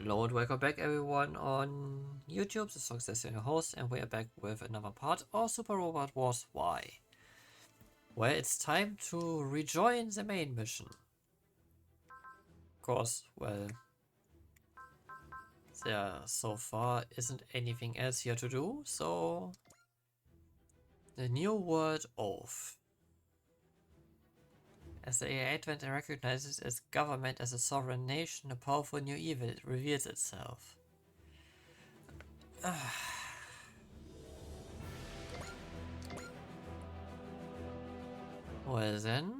Hello and welcome back everyone on YouTube. This is Nox Destin, your host, and we are back with another part of Super Robot Wars Y. Well, it's time to rejoin the main mission. Of course, well, there so far isn't anything else here to do, so the new world oath. As the Advent recognizes its government as a sovereign nation, a powerful new evil reveals itself. Well then...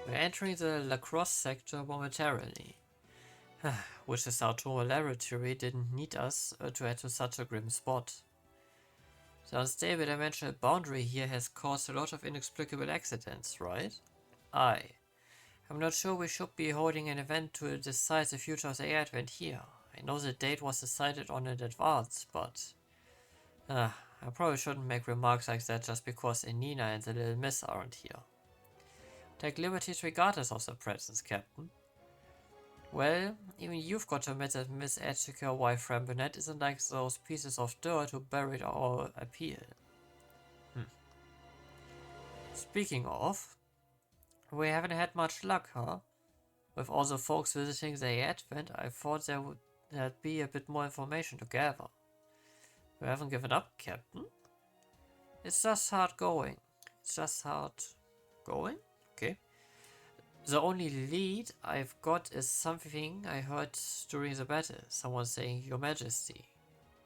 We're entering the lacrosse sector momentarily. Which is our tour laboratory didn't need us to head to such a grim spot. The unstable dimensional boundary here has caused a lot of inexplicable accidents, right? I'm not sure we should be holding an event to decide the future of the Advent here. I know the date was decided on in advance, but... I probably shouldn't make remarks like that just because Enina and the Little Miss aren't here. Take liberties regardless of their presence, Captain. Well, even you've got to admit that Miss Edgica Y. Frambonet isn't like those pieces of dirt who buried our appeal. Speaking of, we haven't had much luck, huh? With all the folks visiting the Advent, I thought there'd be a bit more information to gather. We haven't given up, Captain. It's just hard going. Okay. The only lead I've got is something I heard during the battle. Someone saying, Your Majesty.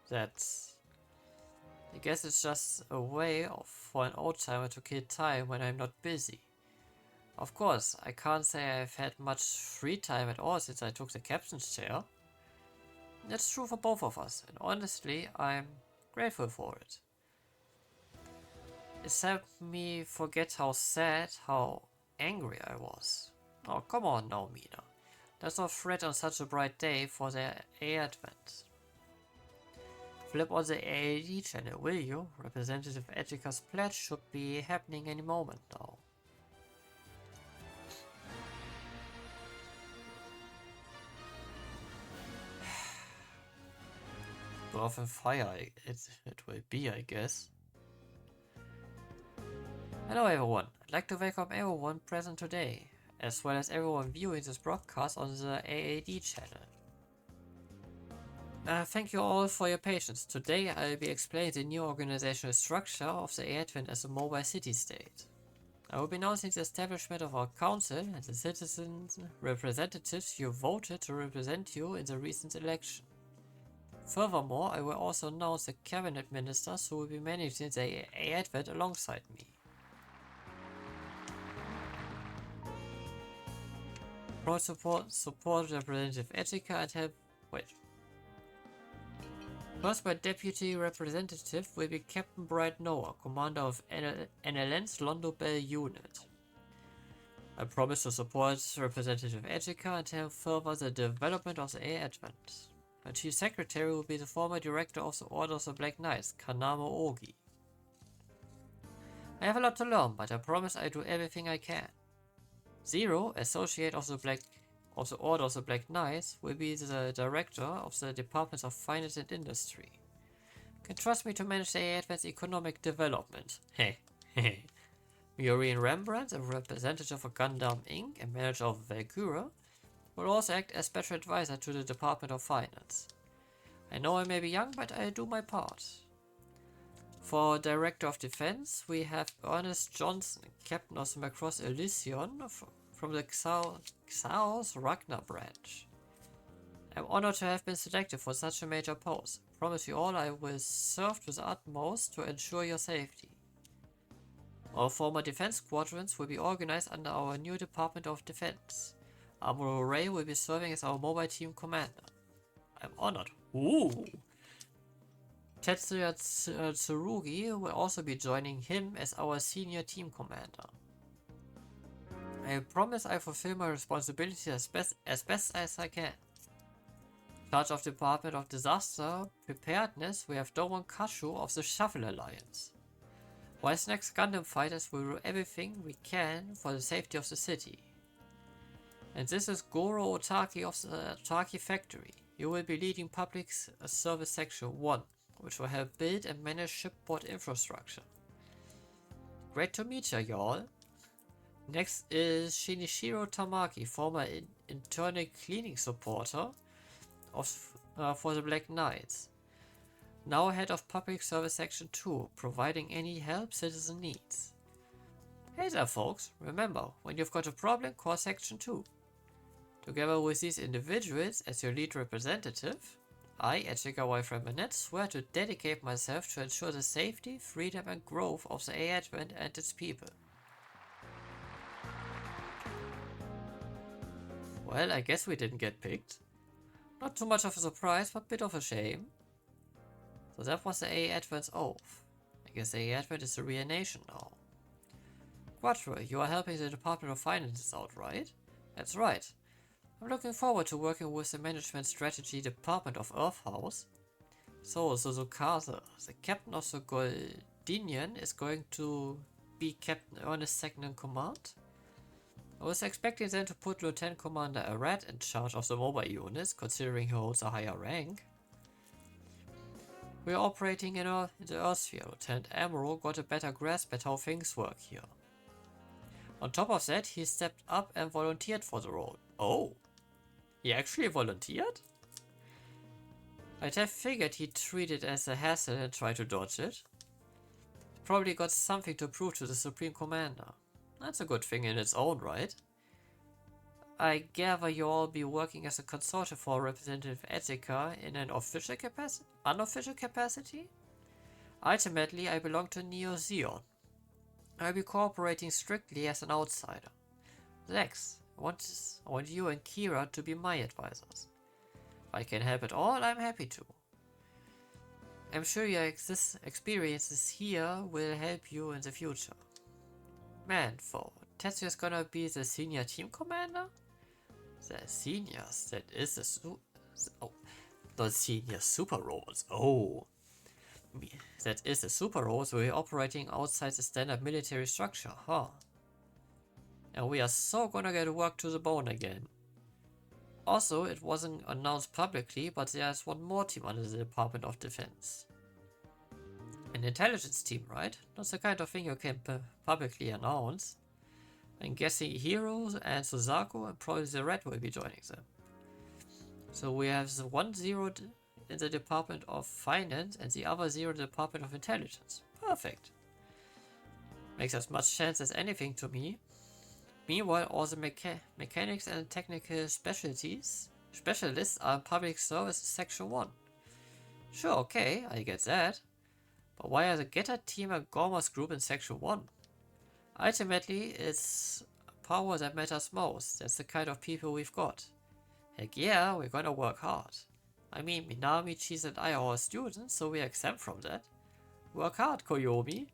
That's... I guess it's just a way for an old-timer to kill time when I'm not busy. Of course, I can't say I've had much free time at all since I took the captain's chair. That's true for both of us, and honestly, I'm grateful for it. It's helped me forget how sad, how angry I was. Oh, come on now, Mina. Let's not fret on such a bright day for the Advent. Flip on the AAD channel, will you? Representative Edgica's pledge should be happening any moment now. Breath and fire, it will be, I guess. Hello everyone, I'd like to welcome everyone present today, as well as everyone viewing this broadcast on the AAD channel. Thank you all for your patience. Today I'll be explaining the new organizational structure of the Advent as a mobile city-state. I will be announcing the establishment of our council and the citizens representatives you voted to represent you in the recent election. Furthermore, I will also announce the cabinet ministers who will be managing the Advent alongside me. Support Representative Edgica and help. First, my deputy representative will be Captain Bright Noah, commander of NLN's Londo Bell unit. I promise to support Representative Edgica and help further the development of the Advent. My chief secretary will be the former director of the Order of the Black Knights, Kanamo Ogi. I have a lot to learn, but I promise I do everything I can. Zero, associate of the Order of the Black Knights, will be the director of the Departments of Finance and Industry. You can trust me to manage the Advent's economic development. Murian Rembrandt, a representative of Gundam Inc. and manager of Valkyra, will also act as special advisor to the Department of Finance. I know I may be young, but I do my part. For Director of Defense, we have Ernest Johnson, Captain of the Macross Elysion from the Xaos Ragnar branch. I'm honored to have been selected for such a major post. I promise you all I will serve to the utmost to ensure your safety. Our former defense squadrons will be organized under our new Department of Defense. Amuro Ray will be serving as our mobile team commander. I'm honored. Ooh! Tetsuya Tsurugi will also be joining him as our senior team commander. I promise I fulfill my responsibilities as best as I can. In charge of Department of Disaster Preparedness, we have Doron Kashu of the Shuffle Alliance. While next Gundam fighters will do everything we can for the safety of the city. And this is Goro Otaki of the Otaki Factory. You will be leading Public Service Section 1, which will help build and manage shipboard infrastructure. Great to meet ya, y'all. Next is Shinichiro Tamaki, former internal cleaning supporter for the Black Knights. Now head of Public Service Section 2, providing any help citizen needs. Hey there folks, remember, when you've got a problem, call Section 2. Together with these individuals as your lead representative, I, Echika Wiframe Manette, swear to dedicate myself to ensure the safety, freedom and growth of the A Advent and its people. Well, I guess we didn't get picked. Not too much of a surprise, but a bit of a shame. So that was the A Advent's oath. I guess the A Advent is a real nation now. Quattro, you are helping the Department of Finances out, right? That's right. I'm looking forward to working with the Management Strategy Department of Earth House. So Suzukaze, the captain of the Goldinian, is going to be Captain Ernest second in command? I was expecting them to put Lieutenant Commander Arad in charge of the mobile units, considering he holds a higher rank. We are operating in the Earthsphere. Lieutenant Amaro got a better grasp at how things work here. On top of that, he stepped up and volunteered for the role. Oh, he actually volunteered? I'd have figured he'd treat it as a hassle and try to dodge it. Probably got something to prove to the Supreme Commander. That's a good thing in its own right. I gather you'll all be working as a consultant for Representative Etika in an unofficial capacity? Ultimately, I belong to Neo Zeon. I'll be cooperating strictly as an outsider. Lex, I want you and Kira to be my advisors. If I can help at all, I'm happy to. I'm sure your experiences here will help you in the future. Man, though, Tetsuya's gonna be the senior team commander? The seniors, that is the senior super roles. Oh, that is the super roles we're operating outside the standard military structure, huh? And we are so gonna get work to the bone again. Also, it wasn't announced publicly, but there's one more team under the Department of Defense. An intelligence team, right? Not the kind of thing you can publicly announce. I'm guessing Heroes and Suzaku and probably the Red will be joining them. So we have the 1-0 in the Department of Finance and the other 0 in the Department of Intelligence. Perfect. Makes as much sense as anything to me. Meanwhile, all the mechanics and technical specialists are in Public Service Section 1. Sure, okay, I get that. But why are the Getter team and Gorma's group in Section 1? Ultimately, it's power that matters most. That's the kind of people we've got. Heck yeah, we're gonna work hard. I mean, Minami, Cheese and I are all students, so we're exempt from that. Work hard, Koyomi.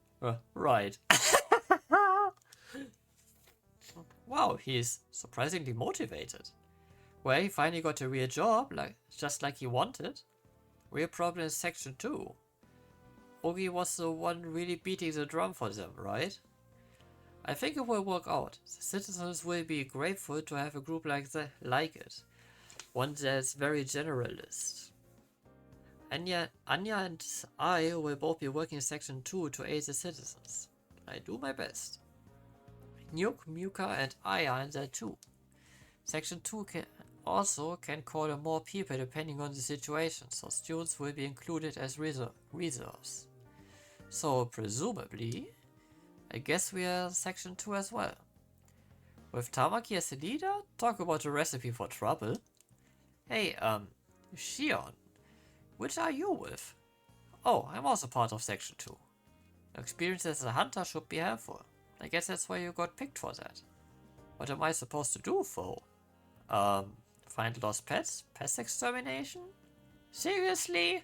Right. Wow, he's surprisingly motivated. Well, he finally got a real job, just like he wanted. Real problem is Section 2. Ogi was the one really beating the drum for them, right? I think it will work out. The citizens will be grateful to have a group like it. One that's very generalist. Anya and I will both be working in Section 2 to aid the citizens. I do my best. Nuke, Muka and I are in there too. Section 2 can call in more people depending on the situation, so students will be included as reserves. So presumably, I guess we are Section 2 as well. With Tamaki as the leader, talk about a recipe for trouble. Hey, Shion, which are you with? Oh, I'm also part of Section 2. Your experience as a hunter should be helpful. I guess that's why you got picked for that. What am I supposed to do, though? Find lost pets? Pest extermination? Seriously?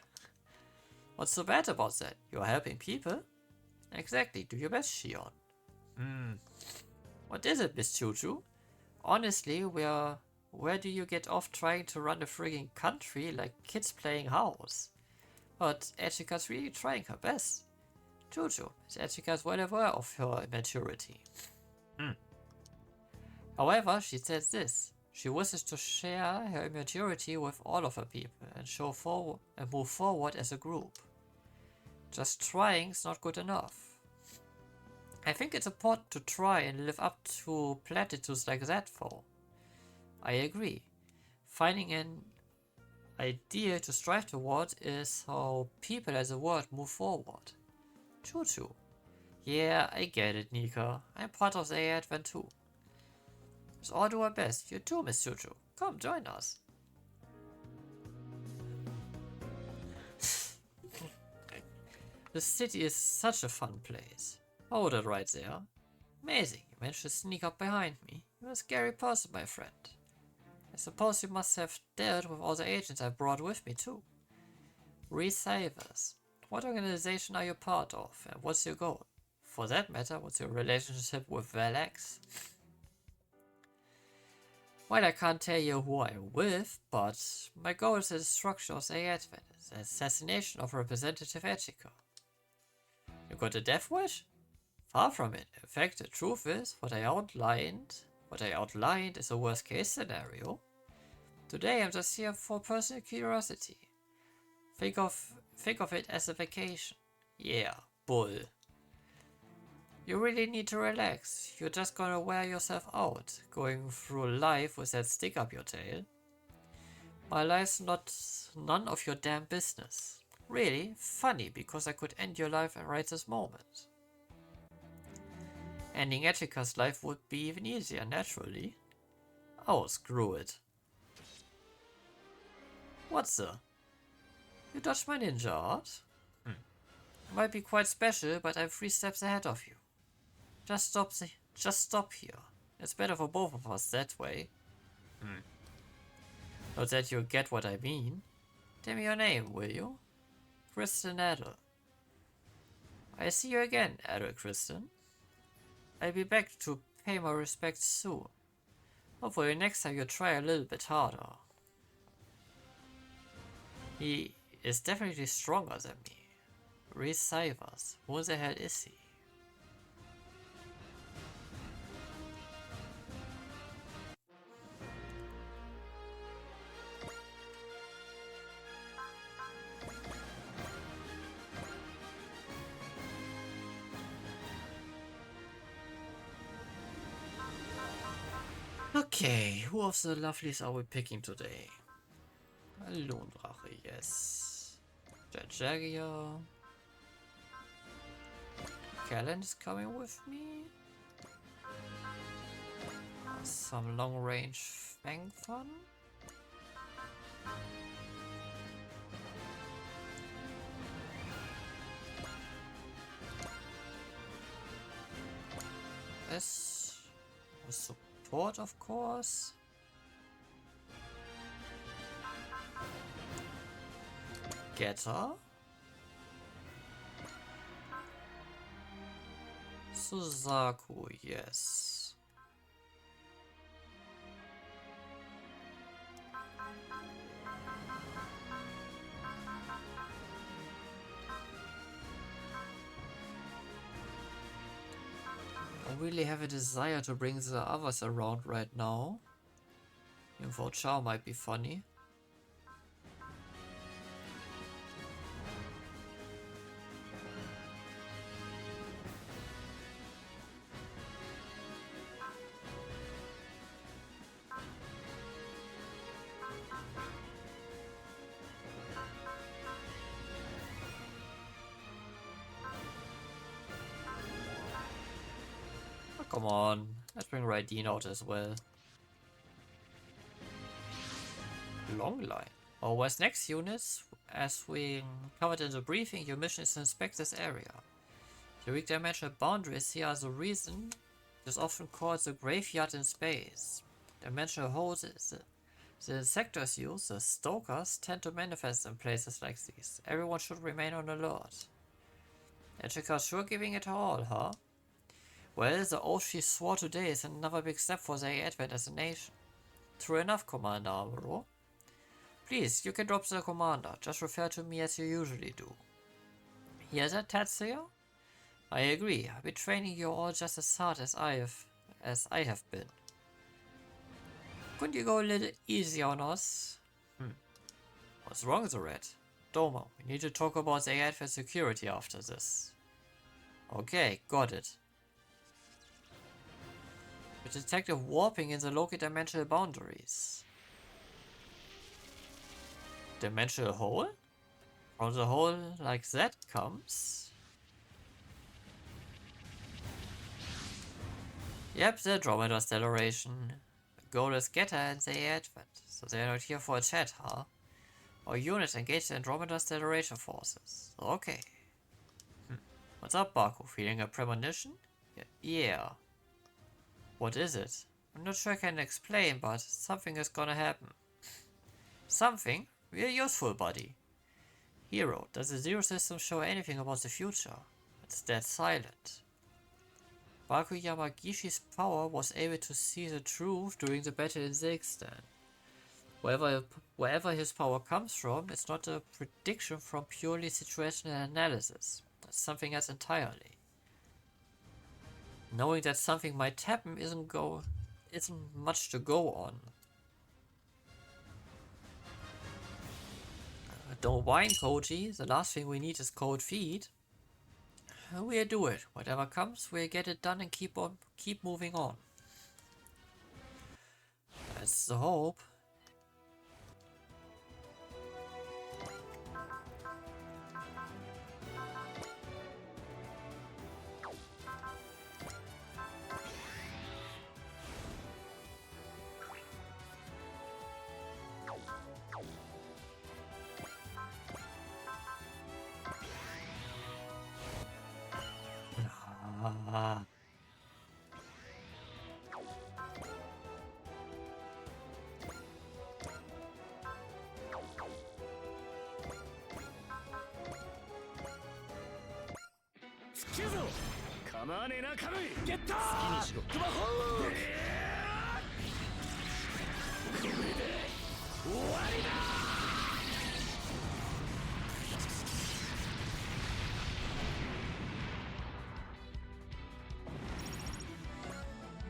What's so bad about that? You're helping people? Exactly, do your best, Shion. What is it, Miss Chuchu? Honestly, where do you get off trying to run a frigging country like kids playing house? But Echika's really trying her best. Jojo, Miss Etika is well aware of her immaturity. However, she says this. She wishes to share her immaturity with all of her people and move forward as a group. Just trying is not good enough. I think it's important to try and live up to platitudes like that, though. I agree. Finding an ideal to strive towards is how people as a world move forward. Choo-choo. Yeah, I get it, Nika. I'm part of the Advent too. Let's all do our best. You too, Miss Choo-choo. Come, join us. The city is such a fun place. Hold it right there. Amazing, you managed to sneak up behind me. You're a scary person, my friend. I suppose you must have dealt with all the agents I brought with me too. Resavers. What organization are you part of, and what's your goal? For that matter, what's your relationship with Valex? Well, I can't tell you who I'm with, but my goal is the destruction of the Advent, the assassination of Representative Echika. You got a death wish? Far from it. In fact, the truth is, what I outlined is a worst case scenario. Today I'm just here for personal curiosity. Think of it as a vacation. Yeah, bull. You really need to relax. You're just gonna wear yourself out, going through life with that stick up your tail. My life's none of your damn business. Really funny, because I could end your life right this moment. Ending Echika's life would be even easier, naturally. Oh, screw it. What's the? You dodged my ninja art? It might be quite special, but I'm 3 steps ahead of you. Just stop here. It's better for both of us that way. Not that you get what I mean. Tell me your name, will you? Kristen Adel. I see you again, Adel Kristen. I'll be back to pay my respects soon. Hopefully next time you try a little bit harder. He is definitely stronger than me. Resavers. Who the hell is he? Okay, who of the lovelies are we picking today? Lohndrache, yes. Jajagia. Callan is coming with me. Some long range fang fun. Yes. Support, of course. Getter. Suzaku, yes. I really have a desire to bring the others around right now. Info Chow might be funny. Come on, let's bring Raideen out as well. Long line. Our what's next, units? As we covered in the briefing, your mission is to inspect this area. The weak dimensional boundaries here are the reason it is often called the graveyard in space. Dimensional holes the sectors use, the Stokers, tend to manifest in places like these. Everyone should remain on alert. Echika sure giving it her all, huh? Well, the oath she swore today is another big step for the Advent as a nation. True enough, Commander Amuro. Please, you can drop the commander. Just refer to me as you usually do. Hear that, Tatsuya? I agree. I've been training you all just as hard as I have been. Couldn't you go a little easier on us? What's wrong with the rat? Domo, we need to talk about the advanced security after this. Okay, got it. We detected warping in the local dimensional boundaries. Dimensional hole? From the hole like that comes? Yep, the Andromeda Stellation. The goal is Getter and the Advent, so they're not here for a chat, huh? Our units engage the Andromeda Stellation forces. Okay. What's up, Baku? Feeling a premonition? Yeah. What is it? I'm not sure I can explain, but something is gonna happen. Something? We're useful, buddy. Hero, does the Zero System show anything about the future? It's dead silent. Baku Yamagishi's power was able to see the truth during the battle in the extent. Wherever his power comes from, it's not a prediction from purely situational analysis. It's something else entirely. Knowing that something might happen isn't much to go on. Don't whine, Koji. The last thing we need is cold feet. We'll do it. Whatever comes, we'll get it done and keep moving on. That's the hope.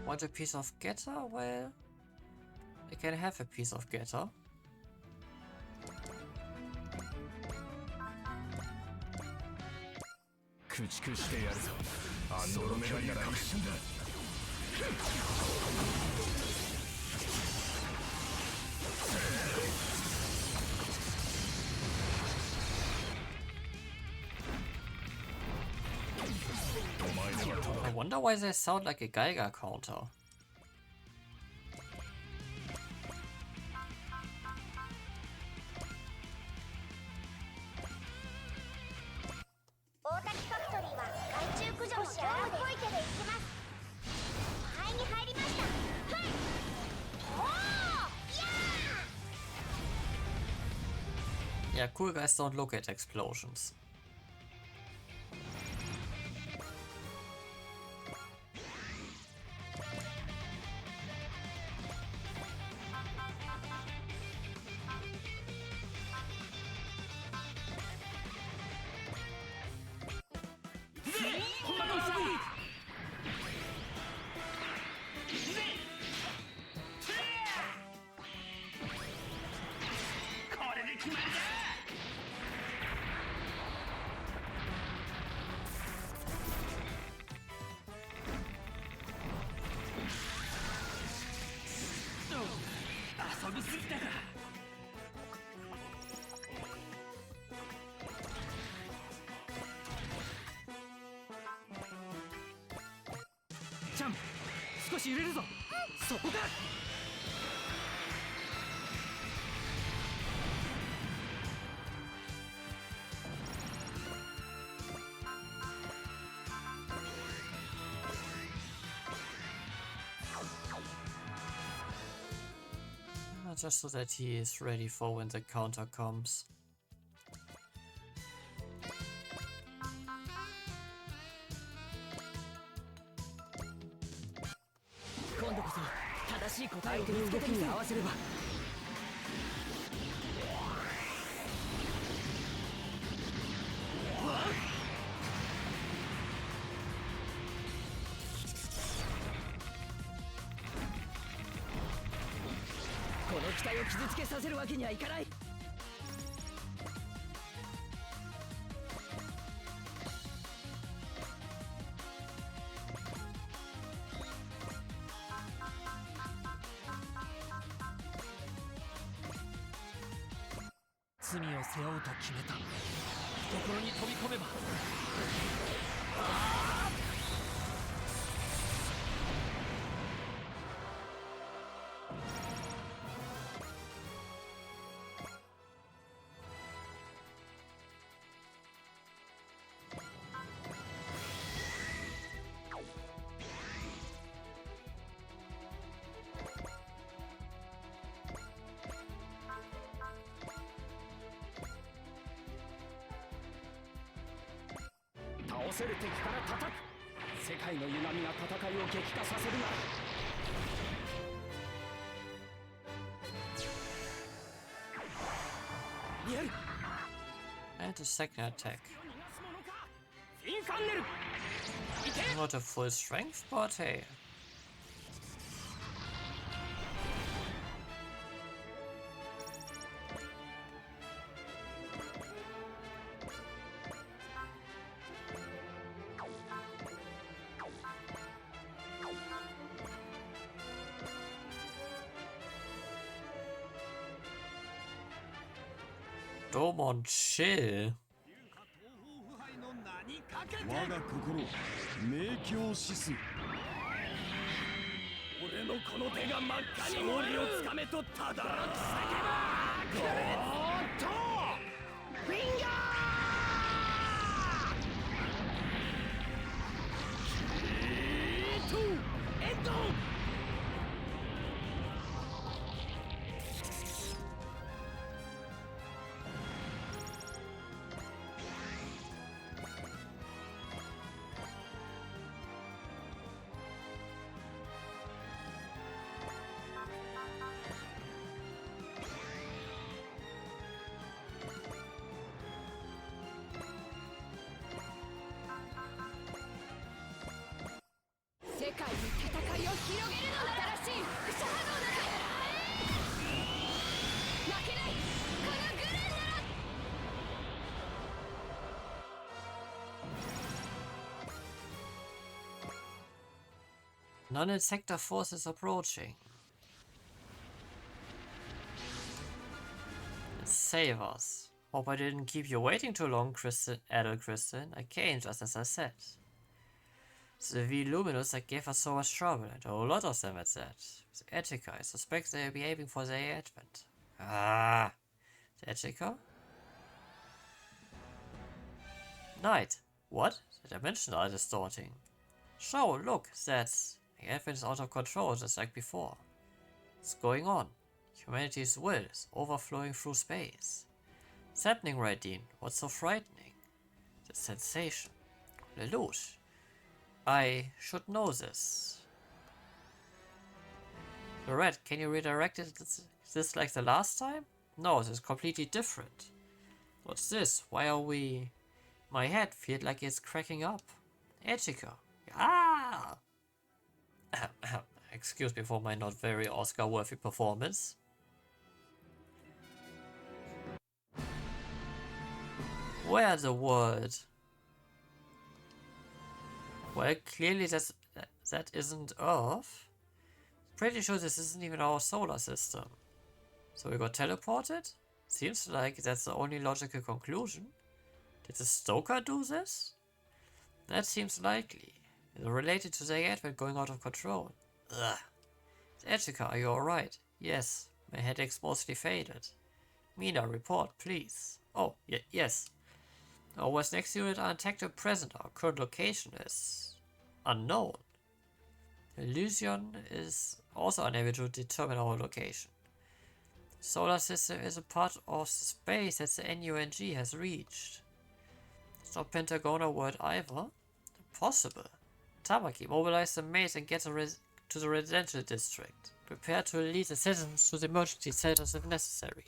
Want a piece of Getter? Well, I can have a piece of Getter. I wonder why they sound like a Geiger counter. Yeah, cool guys don't look at explosions. Just so that he is ready for when the counter comes. 罪を背負うと決めた。懐に飛び込めば。倒せる敵から叩く。世界の歪みが戦いを激化させるなら。And a second attack. Not a full strength, but hey. Domon, chill. 我が心明鏡止水。俺のこの手が真っ赤に勝利をつかめとっただ。ゴーッとフィンガーエッド。世界に戦いを広げるのだ。新しい副射波動だ。負けない、このグレンなら。Non-insector forces approaching. Save us. Hope I didn't keep you waiting too long, Adult Kristen. I came just as I said. The V Luminous that gave us so much trouble, and a whole lot of them at that. The Etika, I suspect they'll be aiming for their advent. Ah! The Etika? Night. What? The dimensions are distorting. Show, look, that's... The advent is out of control, just like before. What's going on? Humanity's will is overflowing through space. What's happening, Raideen? What's so frightening? The sensation. Lelouch. I should know this. Lorette, can you redirect it this like the last time? No, this is completely different. What's this? Why are we... My head feels like it's cracking up. Etika. Ah! Excuse me for my not very Oscar-worthy performance. Where the world? Well, clearly that isn't Earth. Pretty sure this isn't even our solar system. So we got teleported? Seems like that's the only logical conclusion. Did the Stoker do this? That seems likely. It's related to the advent going out of control. Ugh. Etika, are you alright? Yes, my headache's mostly faded. Mina, report, please. Oh, yes. Our West next unit are intact and present. Our current location is unknown. Illusion is also unable to determine our location. The solar system is a part of the space that the NUNG has reached. It's not Pentagon or World either. Impossible. Tamaki, mobilize the maze and get to the residential district. Prepare to lead the citizens to the emergency centers if necessary.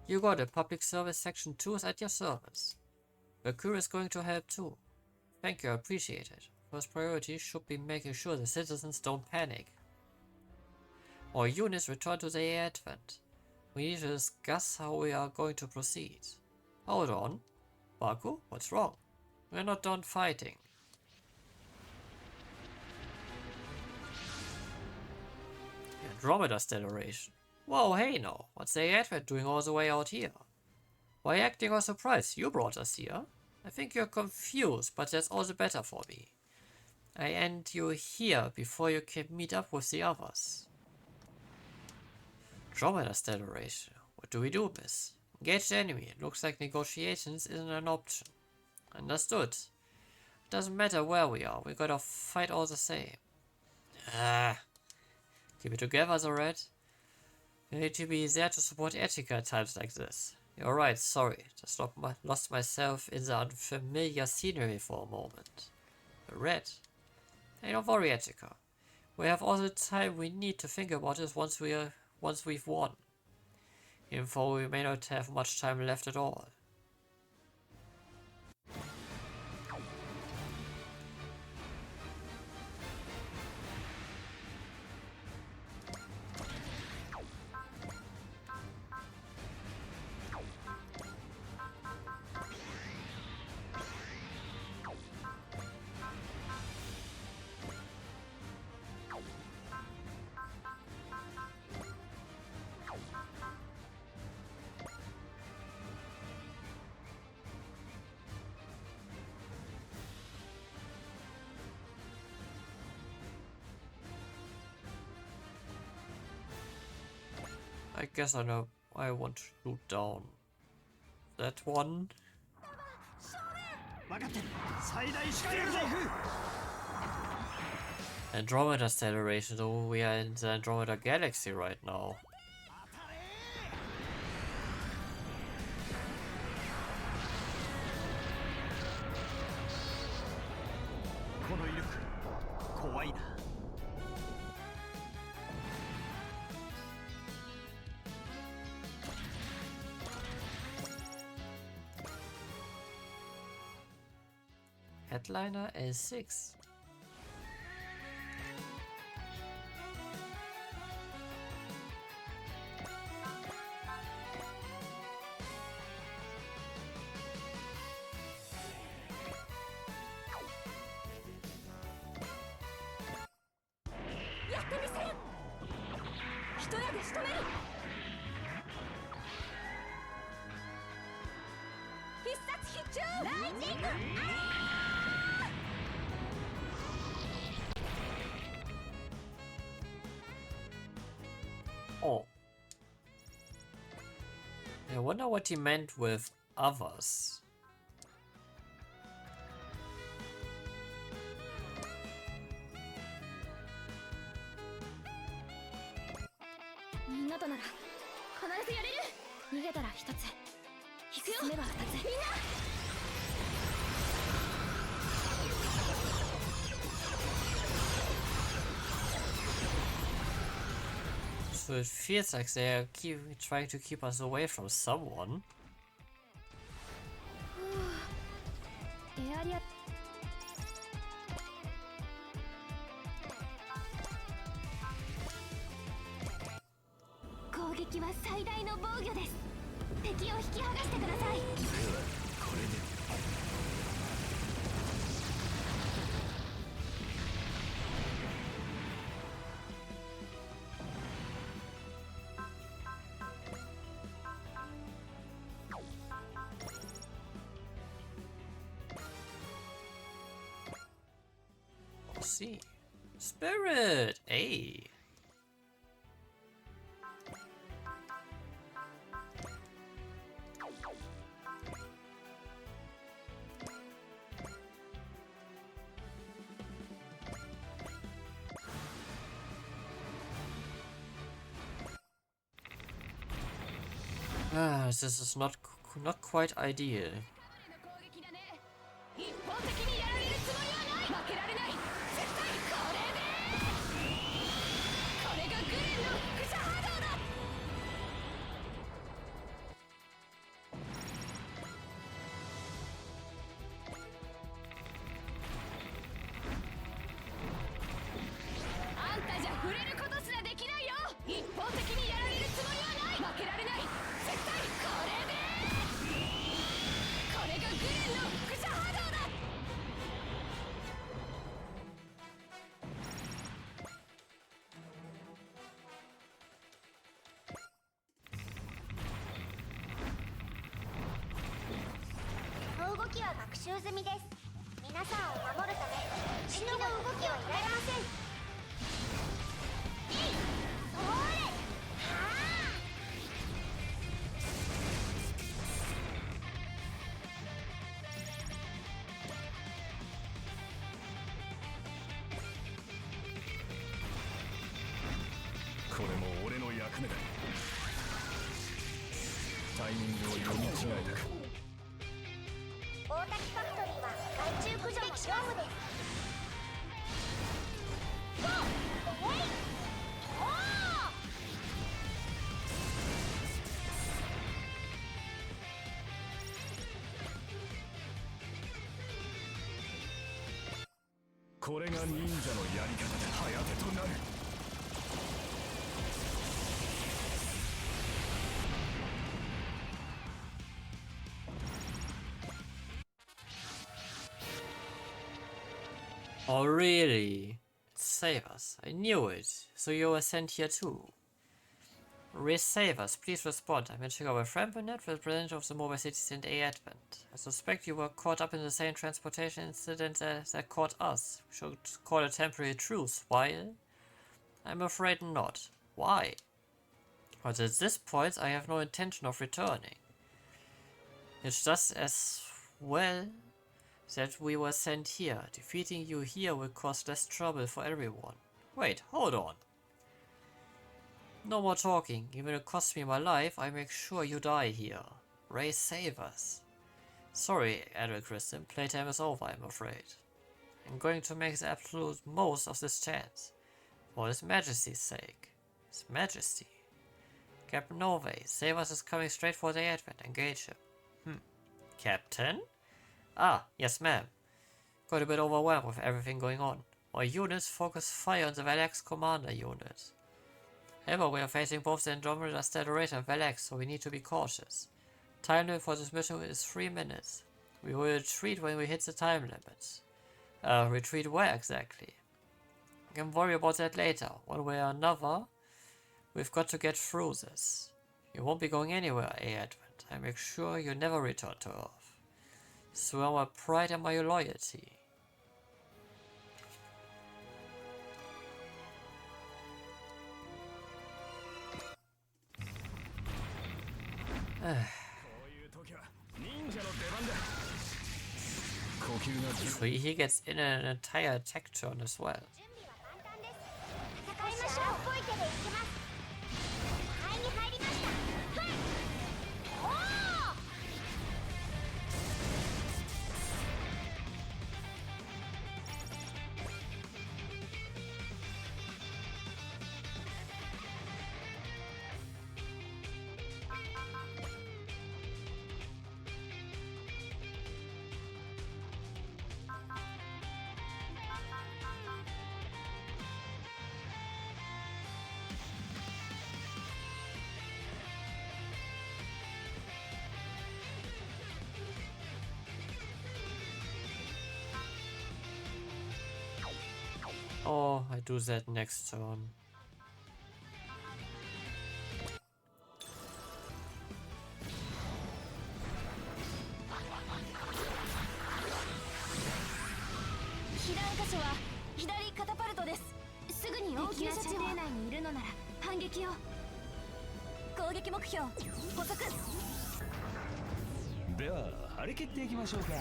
You got it. Public Service Section 2 is at your service. Mercury is going to help too. Thank you, I appreciate it. First priority should be making sure the citizens don't panic. Our units return to the Advent. We need to discuss how we are going to proceed. Hold on. Baku, what's wrong? We're not done fighting. Andromeda Stellation. Whoa, hey now. What's the Advent doing all the way out here? Why acting all surprised? You brought us here. I think you're confused, but that's all the better for me. I end you here before you can meet up with the others. Andromeda Stellation. What do we do, miss? Engage the enemy. It looks like negotiations isn't an option. Understood. It doesn't matter where we are. We gotta fight all the same. Ah. Keep it together, the red. You need to be there to support Etika at times like this. You're right, sorry. Just lost myself in the unfamiliar scenery for a moment. The red. Hey, don't worry, Etika. We have all the time we need to think about this once we've won. Even though we may not have much time left at all. I guess I know I want to shoot down that one. Andromeda Stellation, though we are in the Andromeda Galaxy right now. Headliner L6. Oh. I wonder what he meant with others. So it feels like they're trying to keep us away from someone. See. Spirit! Hey! Ah, this is not quite ideal. 習済みです。皆さんを守るため敵の動きを入れません。えい、それ、はあ。これも俺の役目だ。タイミングを読み違えたか。大滝ファクトリーは害虫駆除の業務です。ゴー、えい、おー。これが忍者のやり方で颯となる。Oh really? Save us. I knew it. So you were sent here too. Save us, please respond. I'm in check our friend Net, representative of the Mobile Cities and A Advent. I suspect you were caught up in the same transportation incident that caught us. We should call a temporary truce. While? I'm afraid not. Why? But at this point I have no intention of returning. It's just as well that we were sent here. Defeating you here will cause less trouble for everyone. Wait, hold on. No more talking. Even if it costs me my life, I make sure you die here. Ray, save us. Sorry, Admiral Kristen. Playtime is over, I'm afraid. I'm going to make the absolute most of this chance. For His Majesty's sake. His Majesty. Captain Norway, save us is coming straight for the Advent. Engage him. Captain? Ah, yes ma'am. Got a bit overwhelmed with everything going on. Our units focus fire on the Valax commander unit. However, we are facing both the Andromeda Stellarator and Valax, so we need to be cautious. Time limit for this mission is 3 minutes. We will retreat when we hit the time limit. Retreat where exactly? We can worry about that later. One way or another, we've got to get through this. You won't be going anywhere, A Advent. I make sure you never return to Earth. Swear my pride and my loyalty. So he gets in an entire tech turn as well. 戦いましょう。動いてで行きます。肺に入りました。はい。おー。Oh, I do that next turn. Then, では張り切っていきましょうか。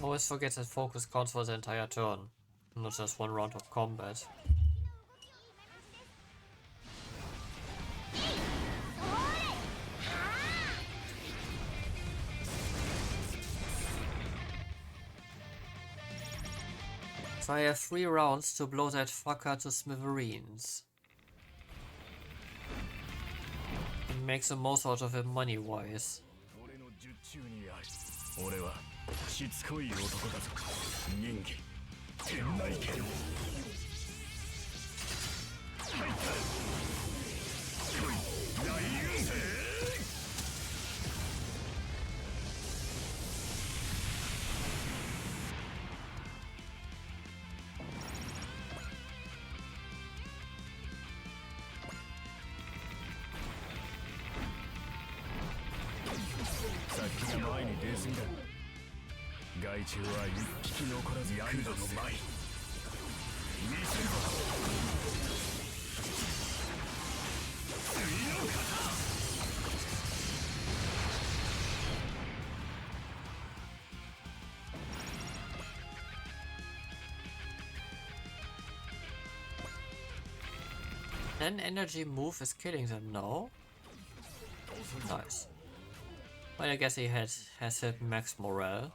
Always forget that focus counts for the entire turn, not just one round of combat. So I have 3 rounds to blow that fucker to smithereens. He makes the most out of it money-wise. 俺の術中にあり俺はしつこい男だぞ人気天内剣入った大優勢さっきが前に出過ぎだ害虫は一匹残らず来るの前に見せろ次の型An energy move is killing them now. Nice. Well, I guess he has hit max morale.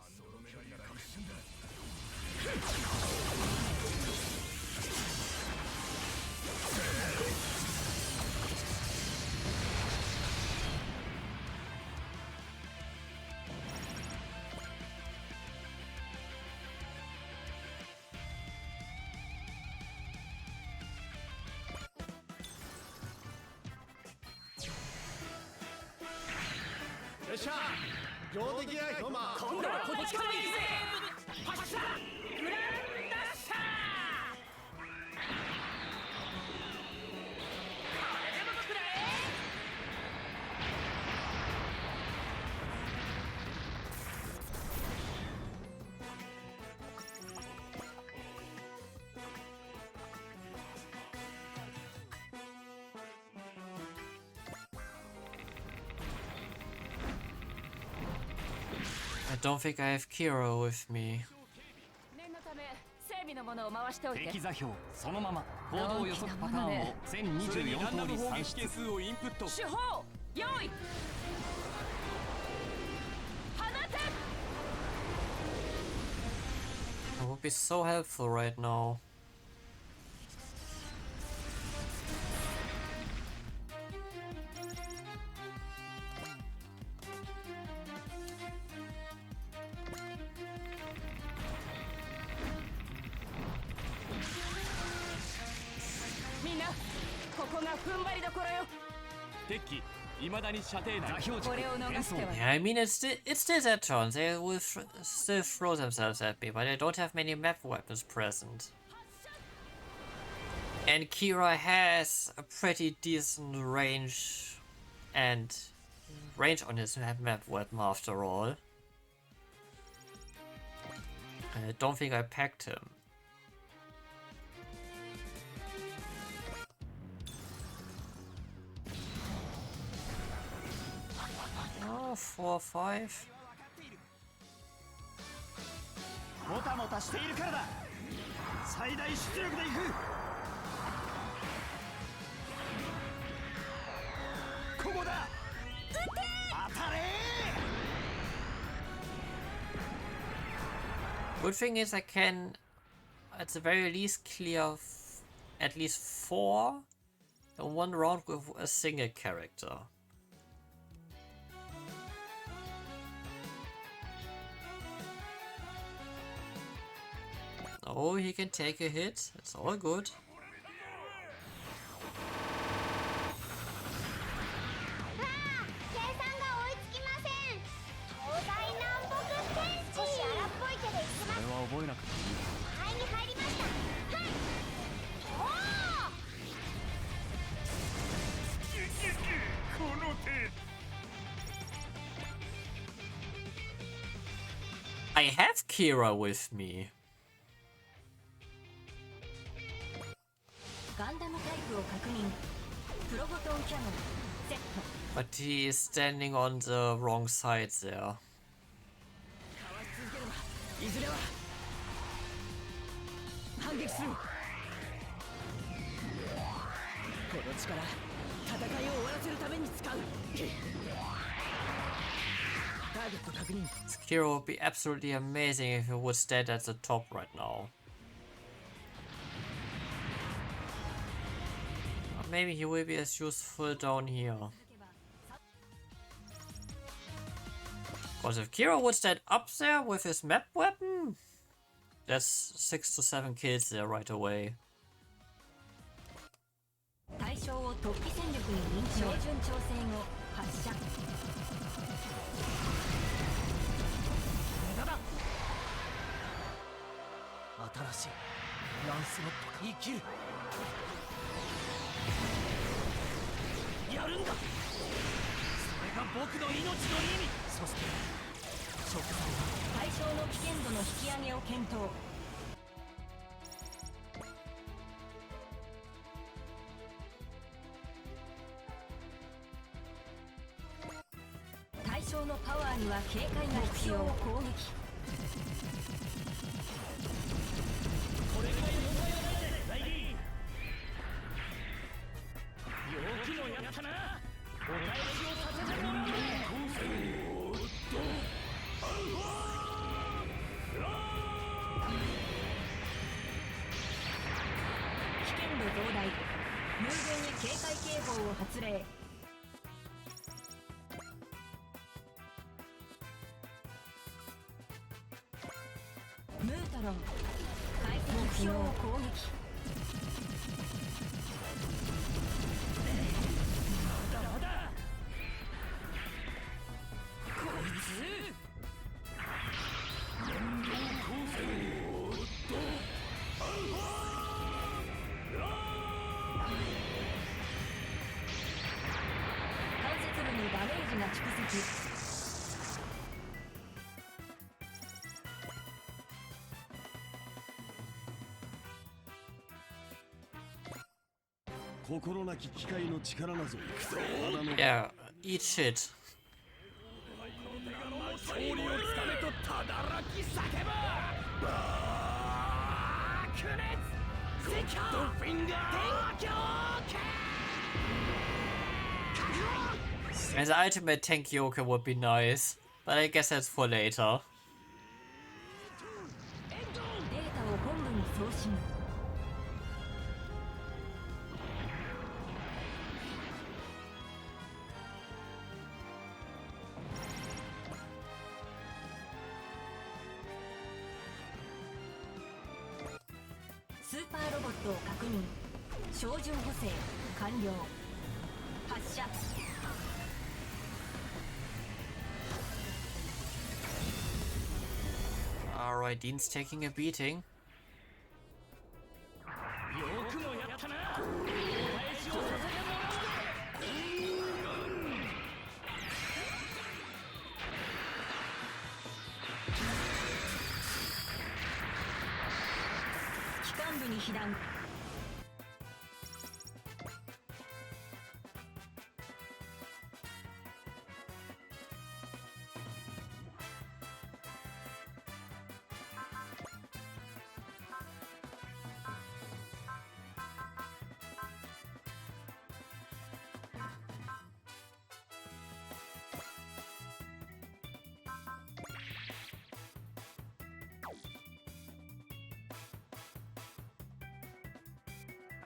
I don't think I have Kira with me. 念のため整備のものを回しておいて。敵座標そのまま行動予測パターンを1024通り算出数をインプット手法用意放て It would be so helpful right now. Yeah, I mean it's still their turn. They will still throw themselves at me, but I don't have many map weapons present. And Kira has a pretty decent range on his map weapon after all. I don't think I packed him. Oh, 4 or 5. もたもたしているからだ最大出力でいくここだ当たれ Good thing is I can at the very least clear at least 4 in one round with a single character. Oh, he can take a hit. It's all good. I have Kira with me. But he is standing on the wrong side there. Kira would be absolutely amazing if he would stand at the top right now. Maybe he will be as useful down here. But if Kira would stand up there with his map weapon, that's 6 to 7 kills there right away. 対象を突起戦力に認知。標準調整後発射。無駄だ。新しいランスロットか。生きる。やるんだ。それが僕の命の意味。そして食材は対象の危険度の引き上げを検討。対象のパワーには警戒が必要。攻撃。これぐらい問題はないぜライリー。よくもやったな。お返しをさせてもらうぜ。危険度増大。有限に警戒警報を発令。ムータロン回転不能。攻撃。まだこいつ関節部にダメージが蓄積。心なき機械の力なぞ。 Yeah, eat shit. 勝利をつかめとただらき叫ば爆裂赤ドフィンガー天狂 And the ultimate tank yoker would be nice, but I guess that's for later. データを本部に送信。スーパーロボットを確認。照準補正完了。発射。Alright, Dean's taking a beating. よくもやったな。お返しをさせてもらうぜ。機関部に被弾。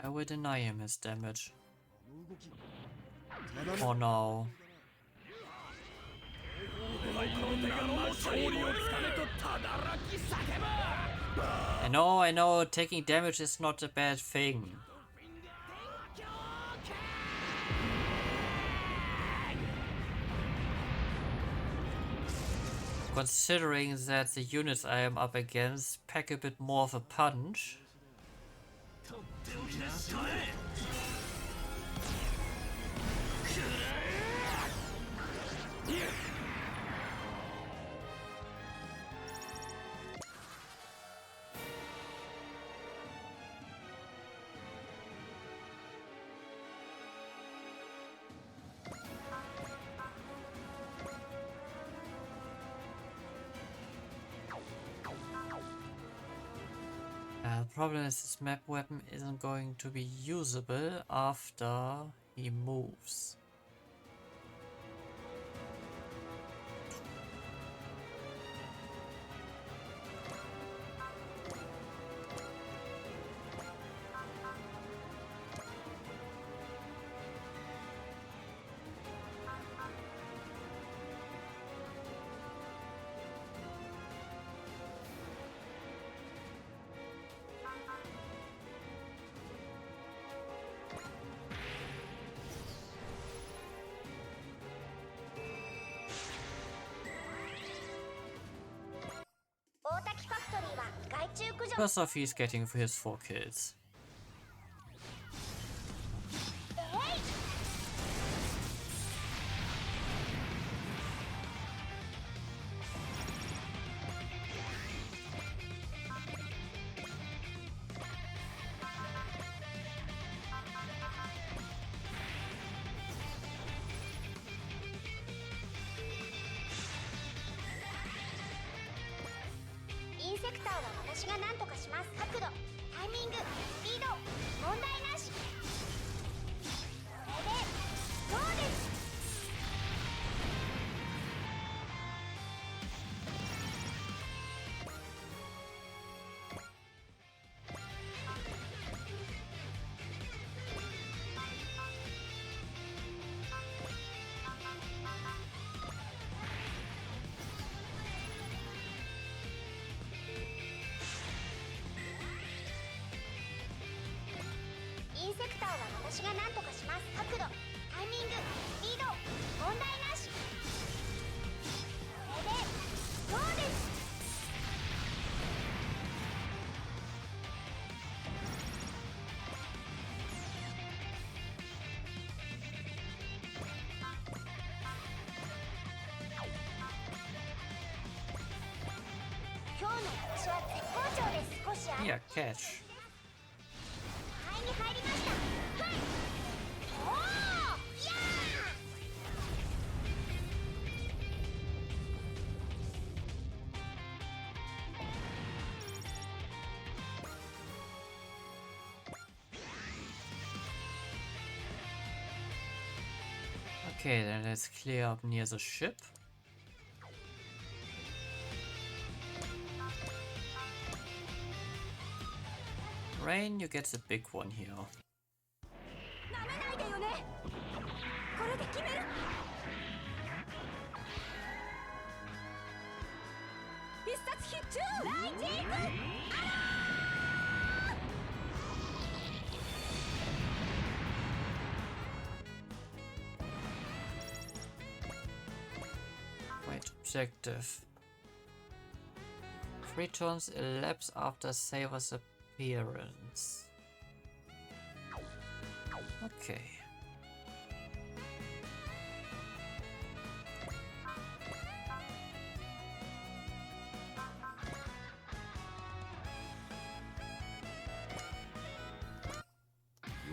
I will deny him his damage. Oh no. 勝利をつかめとただらき叫ば I know, taking damage is not a bad thing. Considering that the units I am up against pack a bit more of a punch. The problem is this map weapon isn't going to be usable after he moves. 害虫駆除 First off, he's getting his 4 kills. インセクターは私が何とかします。角度、タイミング、スピード、問題なし。これでどうです。インセクターは私が何とかします。角度、タイミング、スピード、問題なし。これでどうです。今日の私は絶好調です。少し Yeah, catch. 肺に入りました。はい。おお、やOkay, then let's clear up near the ship. Rain, you get the big one here. なめないでよね。これで決める。必殺必中。ライジング。Wait, objective. 3 turns elapse after Saber's appearance. Okay. "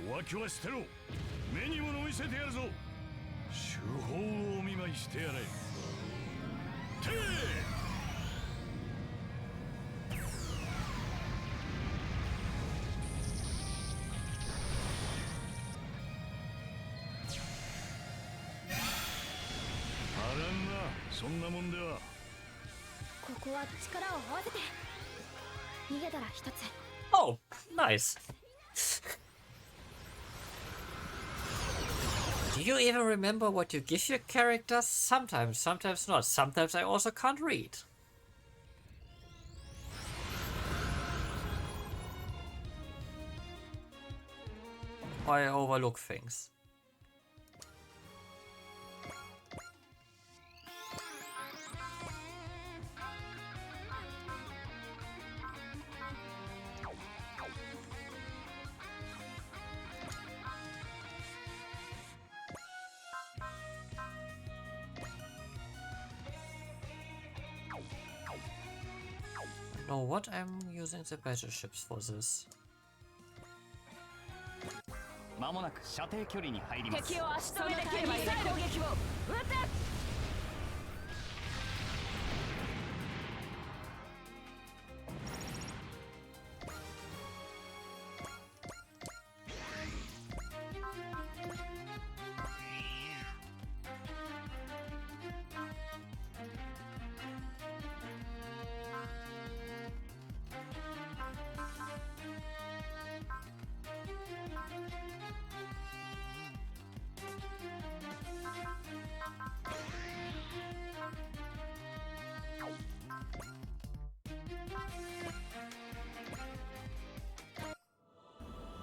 弱気は捨てろ。目に物を見せてやるぞ。手法をお見舞いしてやれ。てあらんな、そんなもんでは。ここは力を合わせて。逃げたら一つ。 Oh, nice. Do you even remember what you give your characters? Sometimes, sometimes not. Sometimes I also can't read. Or I overlook things. Know what? I'm using the battleships for this. 間もなく射程距離に入ります。敵を足止めできればいい。攻撃を撃て。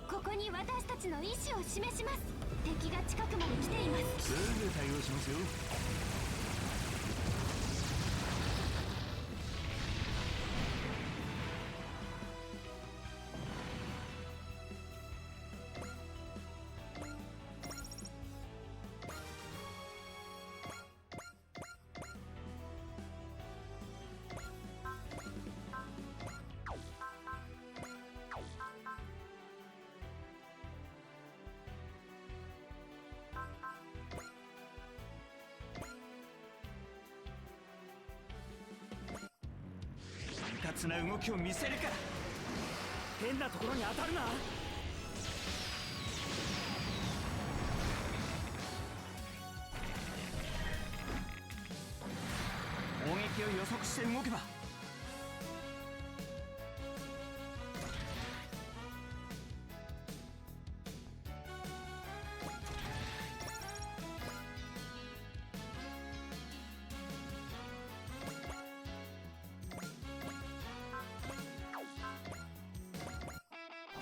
ここに私たちの意志を示します。敵が近くまで来ています。すぐ対応しますよ。滑な動きを見せるから。変なところに当たるな。攻撃を予測して動けば。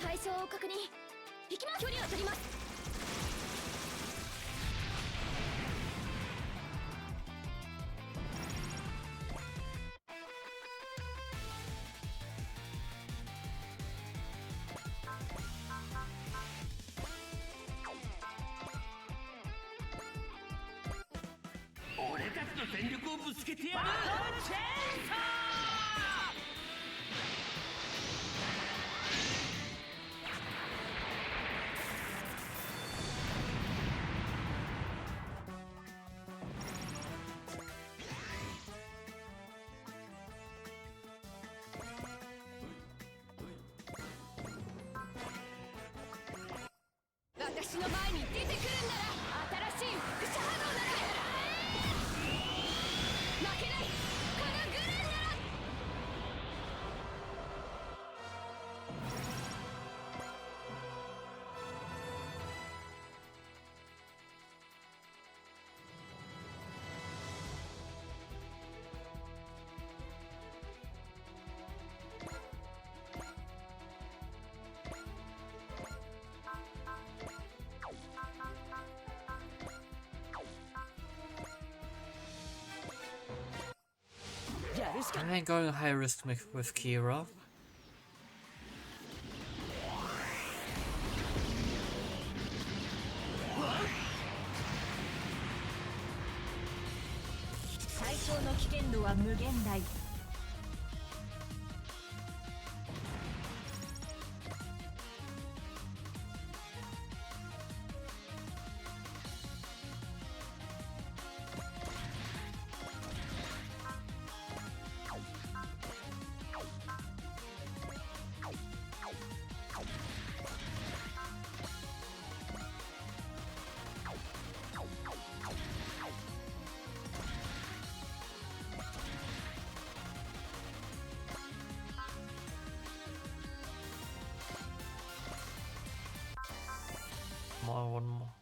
対象を確認。引きます。距離を取ります。俺たちの全力をぶつけてやる。チェーンソー。私の前に出てくるんなら、新しい輻射波動なら負けない。このグルーなら。やるしか。 I ain't going high risk with Kira. 対象の危険度は無限大。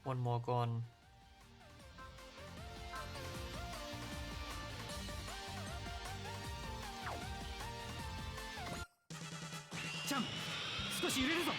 One more gone. ちゃん、少し揺れるぞ。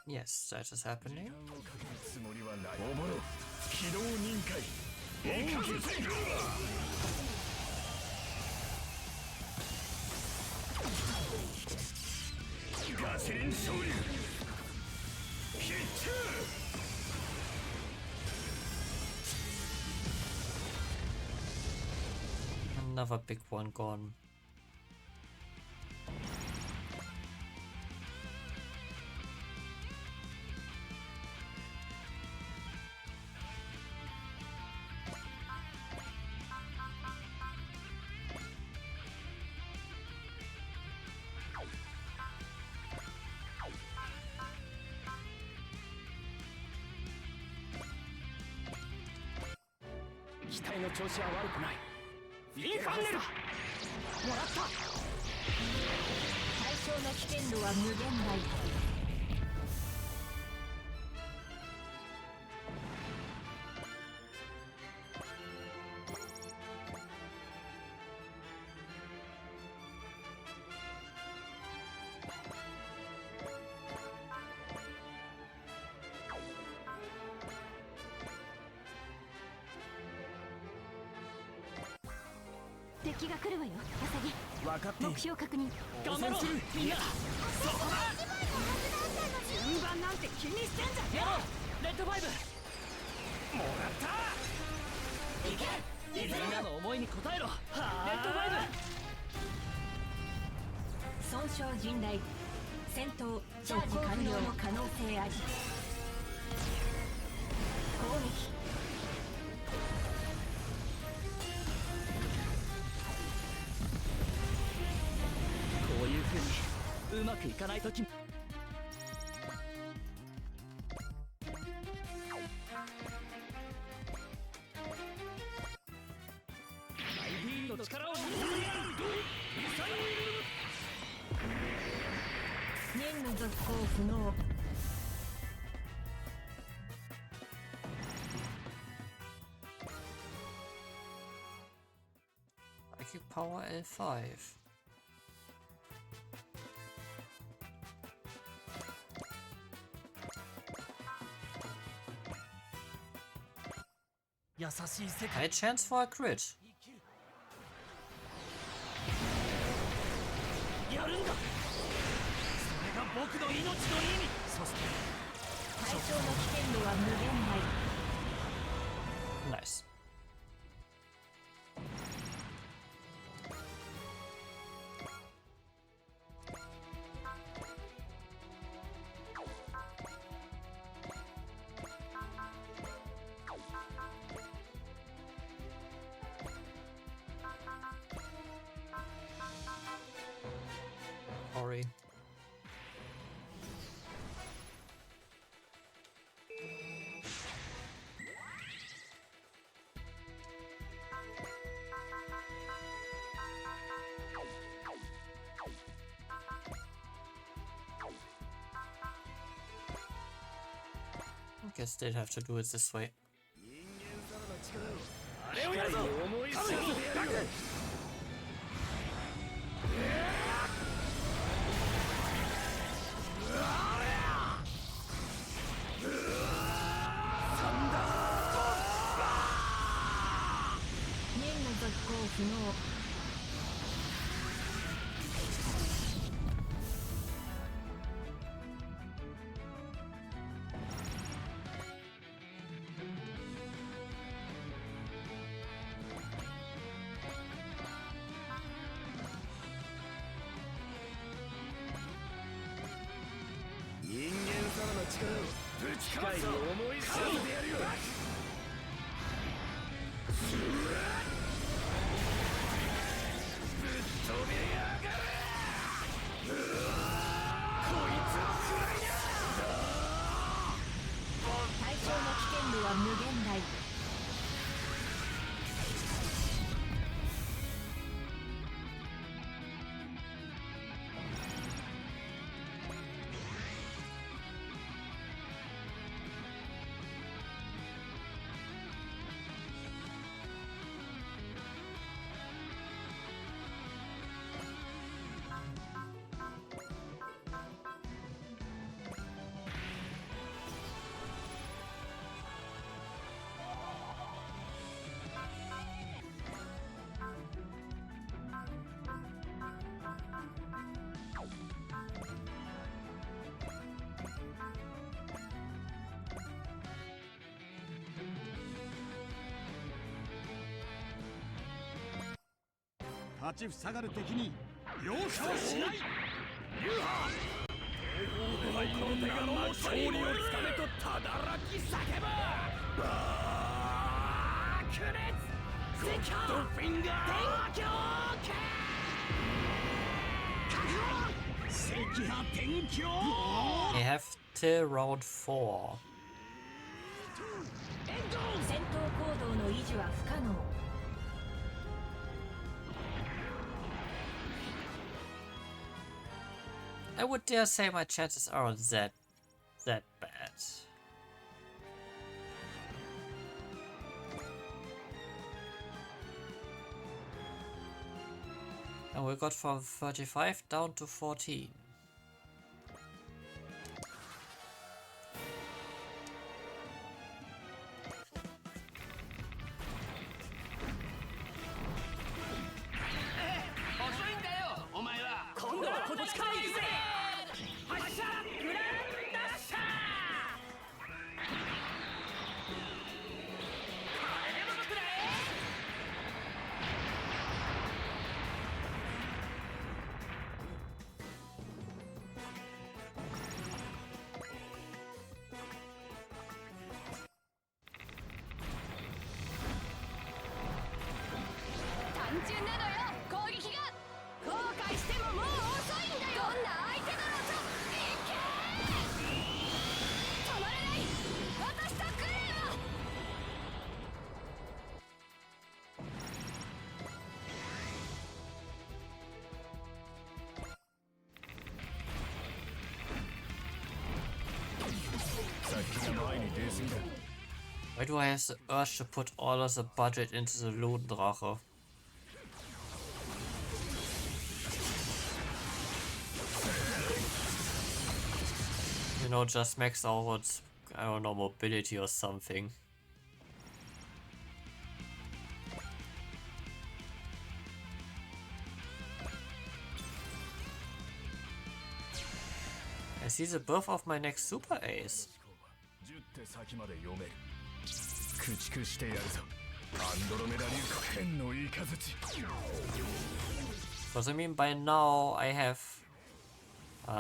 Yes, that is happening. つもりはない。おぼろ、機動忍界。演武天狗ガセリン総流。ヒット。Another big one gone. Hiatus 機体の調子は悪くない。インファンネルもらった。対象の危険度は無限大。敵が来るわよアサギ。分かっている。目標確認。頑張ろうみんな。そこだ。順番なんて気にしてんじゃねえよ。レッドファイブもらった。いけみんなの思いに応えろ。レッドファイブ。損傷甚大。戦闘チャージ完了の可能性あり。攻撃。こういう風にうまくいかないときも。マイビーンの力を見せてやる。ミサイル任務続行不能。IQ Power L5. High chance for a crit. やるんだ。それが僕の命の意味。そして対象の危険度は無限大。 Nice. Sorry. I guess they'd have to do it this way. あれをやるぞ。思い知らせてやるよ。任務続行不能。人間様の力をぶちかますぞ。思い知らせてやるよ。ぶっ飛びやがれ。こいつを食らいな。対象の危険度は無限大。立ちふさがる敵に容赦をしない。流派東方の手柄の勝利をつかめとただらき叫ぶ。バークレッツセカンドフィンガー天狂赤波天狂。 They have till round 4. 戦闘行動の維持は不可能。I would dare say my chances aren't that bad. And we got from 35 down to 14. 中なのよ攻撃が後悔してももう遅いんだよどんな相手だろうといけ止まれない私とクレイは先が前に出過ぎだ Why do I have the urge to put all of the budget into the Lodendrache? You know, just max out, I don't know, mobility or something. I see the birth of my next super ace. 10手先まで読める駆逐してやるぞアンドロメダ流天のイカズチ Because I mean, by now I have.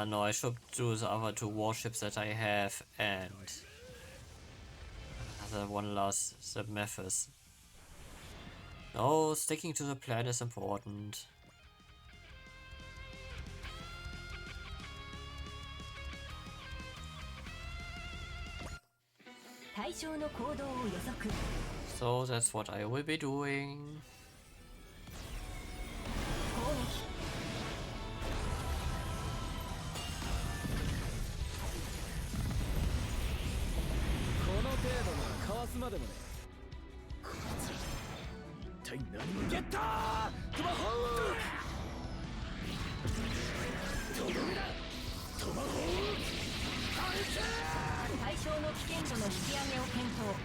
No, I should do the other two warships that I have and the one last, the Memphis. No, sticking to the plan is important. 対象の行動を予測 So that's what I will be doing. 攻撃 この程度ならかわすまでもねこいつ一体何者ゲッタートマホークとどめだトマホークハリケーン対象の危険度の引き上げを検討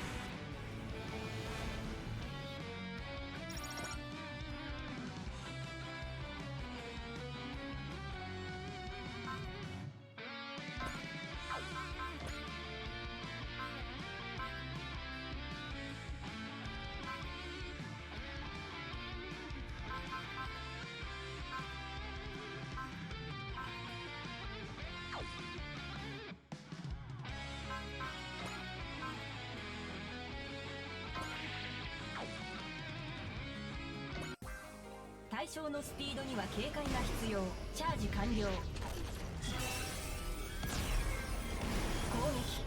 対象のスピードには警戒が必要チャージ完了攻撃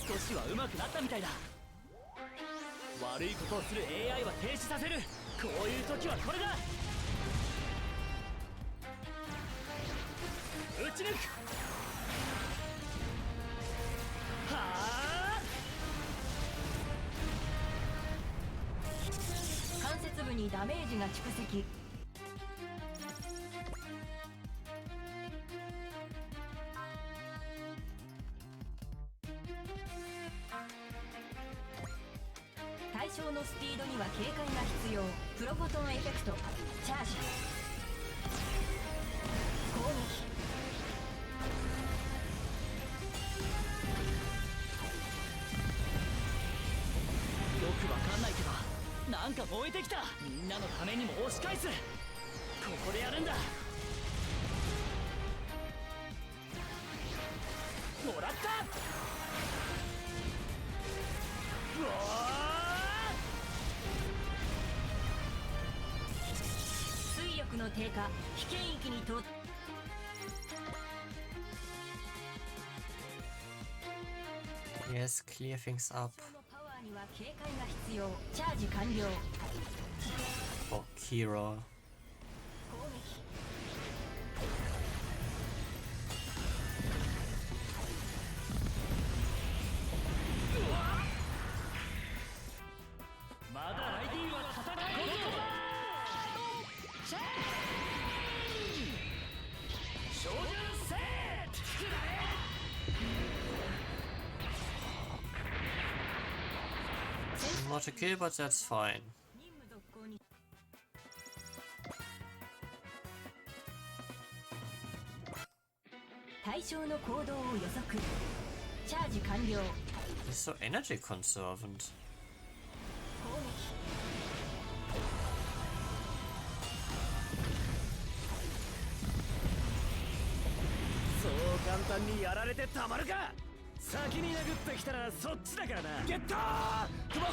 少しは上手くなったみたいだ悪いことをする AI は停止させるこういう時はこれだ撃ち抜くはあ関節部にダメージが蓄積対象のスピードには警戒が必要プロフォトンエフェクトチャージ攻撃よくわかんないけどなんか燃えてきたみんなのためにも押し返すここでやるんだもらったうわ水力の低下危険域に到 Yes, clear things up. パワーには警戒が必要チャージ完了 For Kira. 攻撃まだライディングは立たないシェーン照準セットくらえ Not a kill, but that's fine. 任務続行に対象の行動を予測チャージ完了 He's so energy conservant. 攻撃そう簡単にやられてたまるか先に殴ってきたらそっちだからなゲットートマホ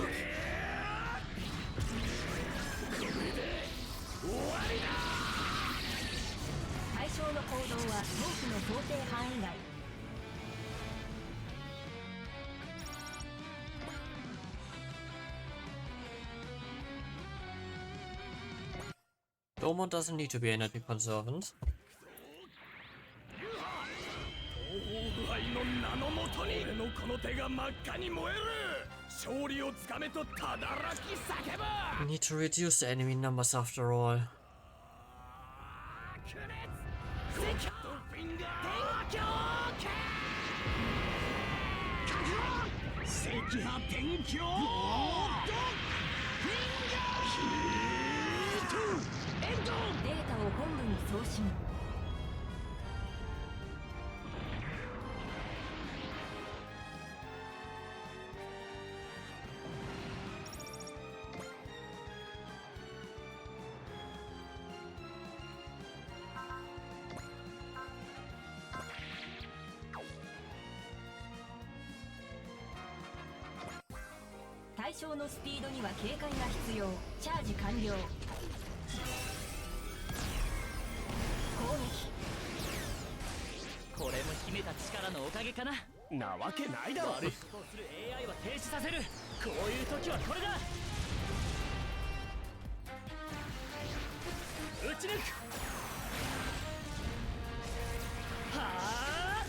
ー対象の行動は当機の想定範囲外。Domo doesn't need to be energy conservant. 腐敗の名のもとに俺のこの手が真っ赤に燃える。勝利をつかめとただらき叫ば。 We need to reduce the enemy numbers after all. 赤波天狂。データを本部に送信。対象のスピードには警戒が必要。チャージ完了。攻撃。これも秘めた力のおかげかな。なわけないだろ。悪いことをする AI は停止させる。こういう時はこれだ。撃ち抜く。はあ。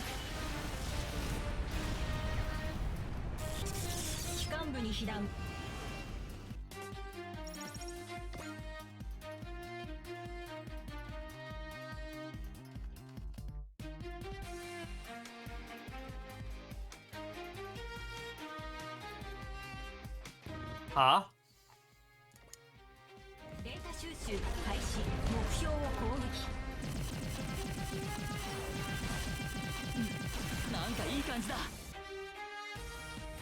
機関部に被弾。はデータ収集開始。目標を攻撃。なんかいい感じだ。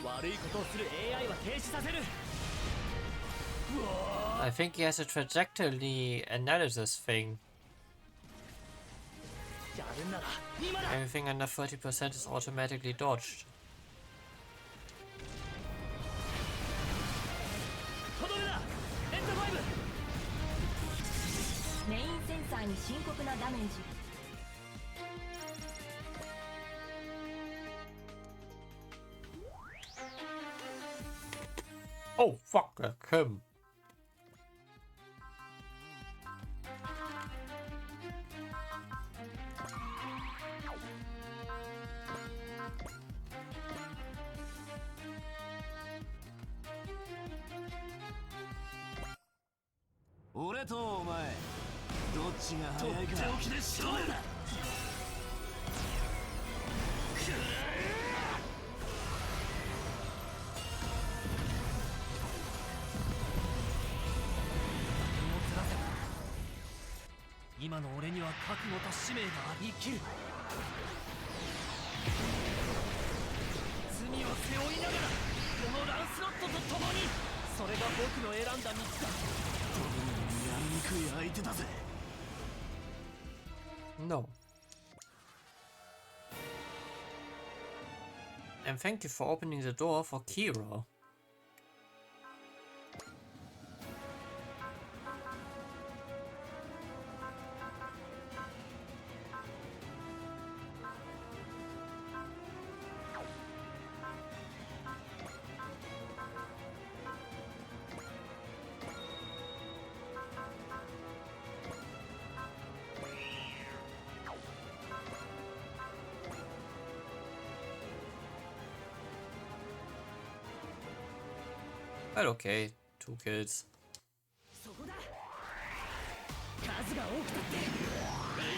悪いことをする AI は停止させる。 I think he has a trajectory analysis thing. やるんなら今だ。 Everything under 30% is automatically dodged. とどめだ。レッドファイブ。メインセンサーに深刻なダメージ。Oh fuck, Kim. 俺とお前どっちが早いか。とっておきで勝負だ。今の俺には覚悟と使命があり、生きる。罪を背負いながらこのランスロットと共に。それが僕の選んだ道だ。やりにくい相手だぜ。 No. And thank you for opening the door for Kira. But okay, 2 kills. そこだ。数が多くたっていけ。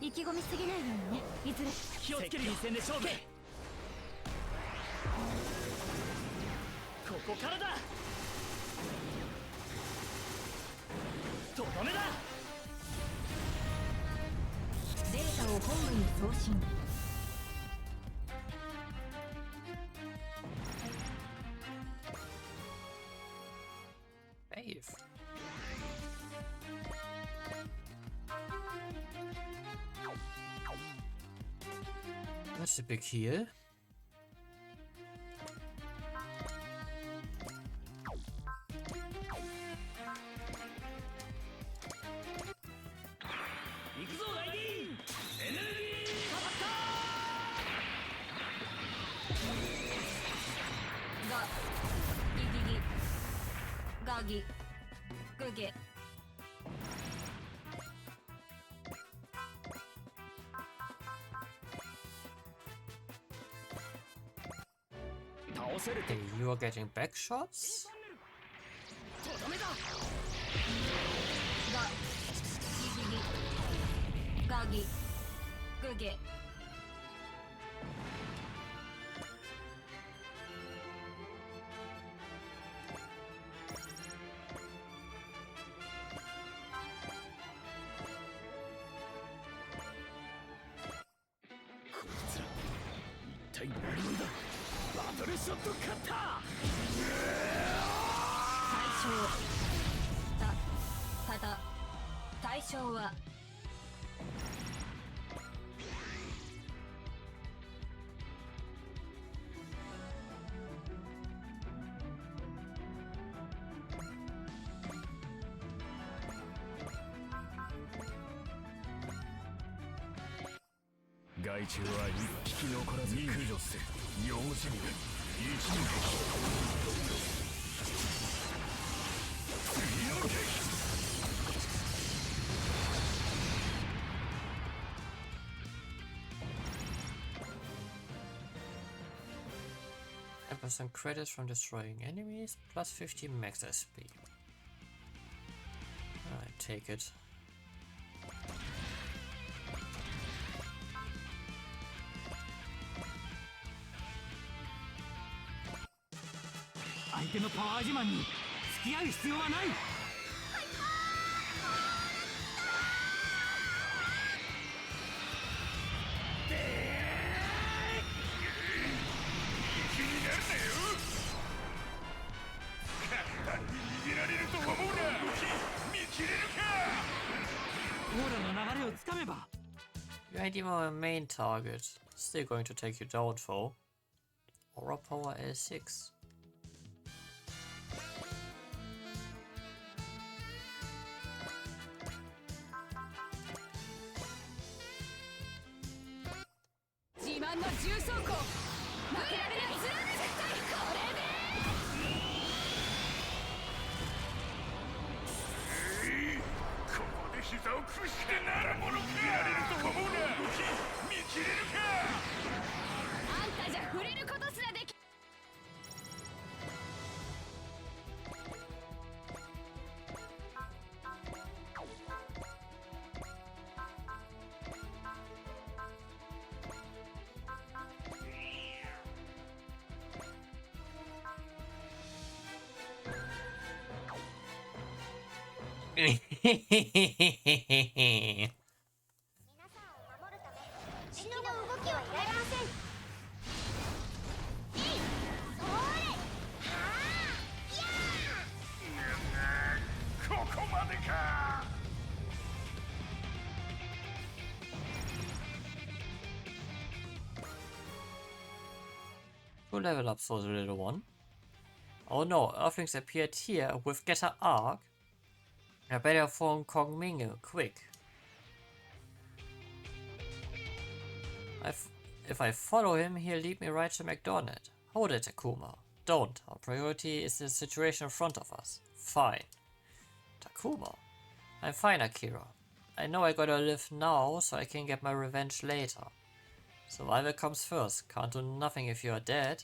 意気込みすぎないようにね。いずれ気をつける。戦で勝負。ここからだ。とどめだ。データを本部に送信。That's a big heal. Gagi, Guge. 倒せると Hey, you are getting back shots? とどめだ。ガギ、グゲ。こいつら一体何者だ。バトルショットカッター。ただ対象は害虫は一匹残らず駆除せよ。4死に一人次の敵 10% credits from destroying enemies, plus 50 max SP. I take it. 相手のパワー自慢に付き合う必要はない。気になるなよ。簡単に逃げられると思うな。見切れるか。オーラの流れをつかめば。 You ain't even a main target. Still going to take you down, though. Aura power L6. 自慢の重装甲負けられない絶対これでここで膝を屈してなるものか。逃げられると思うな。見切れるか。あんたじゃ触れることすらでき皆さんを守るため敵の動きはやりません。えい、それ、はあ、やここまでか。 Two level ups for the little one. Oh no, Earthlings appeared here with Getter Arc. I better phone Kong Ming quick. If I follow him, he'll lead me right to McDonald. Hold it, Takuma. Don't. Our priority is the situation in front of us. Fine. Takuma. I'm fine, Akira. I know I gotta live now so I can get my revenge later. Survival comes first. Can't do nothing if you're dead.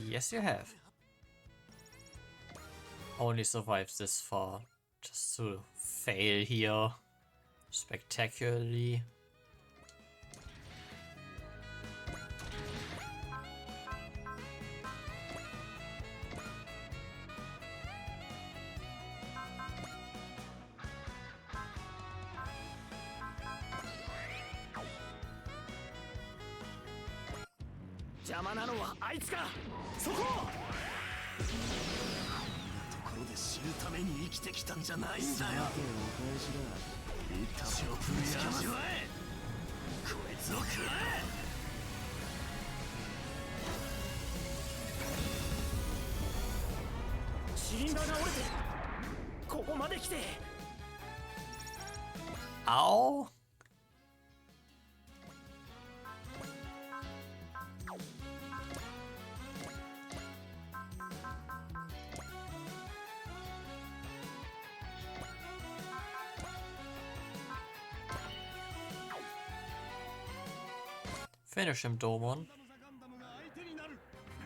Yes, you have. Only survived this far. Just to fail here spectacularly. Ow! Finish him, Domon.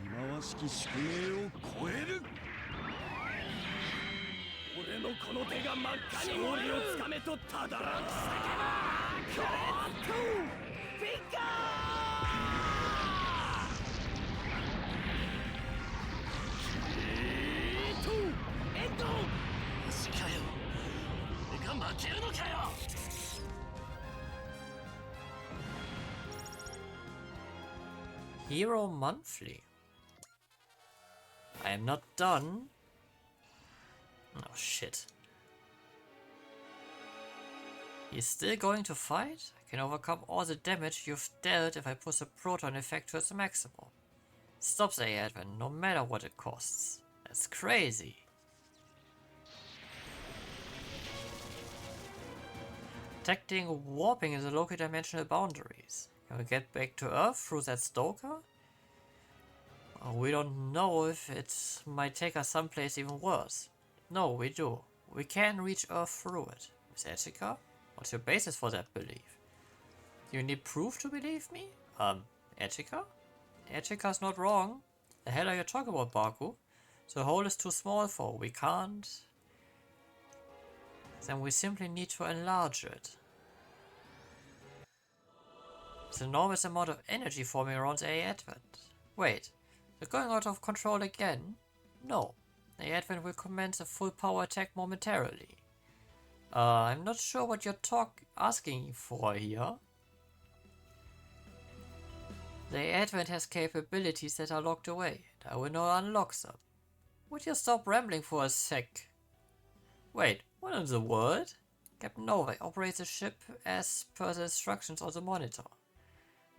忌まわしき宿命を超える。俺のこの手が真っ赤に勝利をつかめとただらん叫ば。キョットフィッカー。エンド。マジかよ。俺が負けるのかよ。 Hero Monthly. I am not done. Oh shit. He's still going to fight? I can overcome all the damage you've dealt if I push the proton effect to its maximum. Stops the Advent no matter what it costs. That's crazy. Detecting warping in the local dimensional boundaries. Can we get back to Earth through that Stoker? Oh, we don't know if it might take us someplace even worse. No, we do. We can reach Earth through it. Miss Etika? What's your basis for that belief? You need proof to believe me? Etika? Etika's not wrong. The hell are you talking about, Baku? The hole is too small for, we can't... Then we simply need to enlarge it. There's an enormous amount of energy forming around the Advent. Wait, they're going out of control again? No, the Advent will commence a full power attack momentarily. I'm not sure what you're asking for here. The Advent has capabilities that are locked away, and I will now unlock them. Would you stop rambling for a sec? Wait, what in the world? Captain Novak operates the ship as per the instructions on the monitor.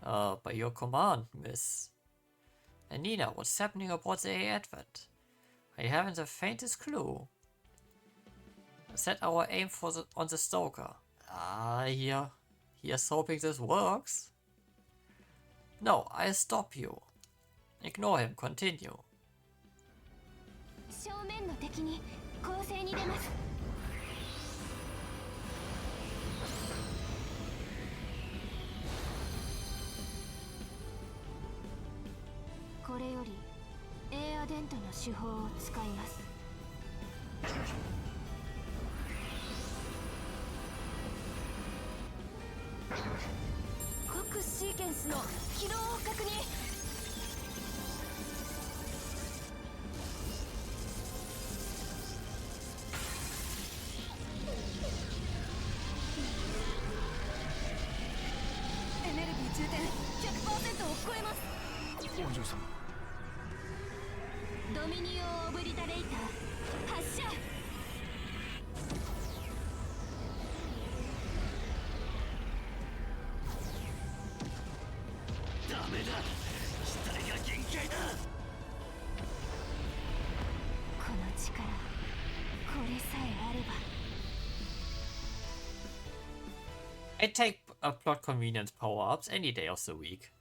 By your command, miss. And Nina, what's happening aboard the Advent? I haven't the faintest clue. Set our aim on the Stoker. Here's hoping this works. No, I'll stop you. Ignore him, continue. 正面の敵に攻勢に出ます。これよりエアデントの手法を使います。各シーケンスの起動を確認。エネルギー充填 100% を超えます。お嬢様。ドミニオン・オブリタレイター発射。ダメだ。機体が限界だ。この力、これさえあれば。I take plot convenience power-ups any day of the week.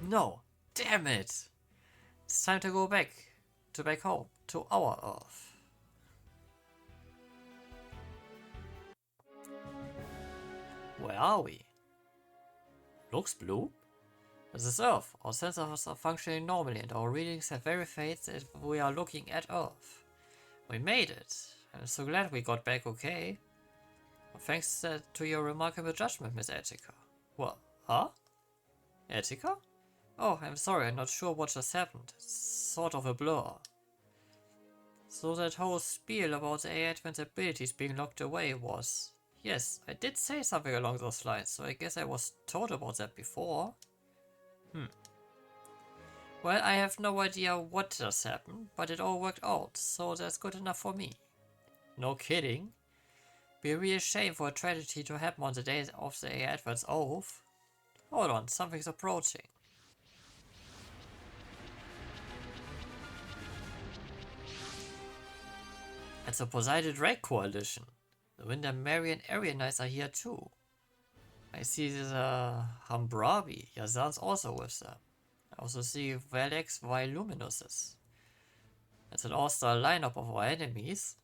No, damn it! It's time to go back home, to our Earth. Where are we? Looks blue? This is Earth. Our sensors are functioning normally and our readings have verified that we are looking at Earth. We made it. I'm so glad we got back okay. Thanks to your remarkable judgment, Miss Etika. Well, huh? Etika? Oh, I'm sorry, I'm not sure what just happened. It's sort of a blur. So that whole spiel about the AI Advent's abilities being locked away was... Yes, I did say something along those lines, so I guess I was told about that before. Well, I have no idea what just happened, but it all worked out, so that's good enough for me. No kidding. Be a real shame for a tragedy to happen on the day of the AI Advent's oath. Hold on, something's approaching. It's a Poseidon Drake Coalition. The Windermerian area knights are here too. I see the Hambrabi, Yazan's also with them. I also see Valex Luminuses. It's an all-star lineup of our enemies.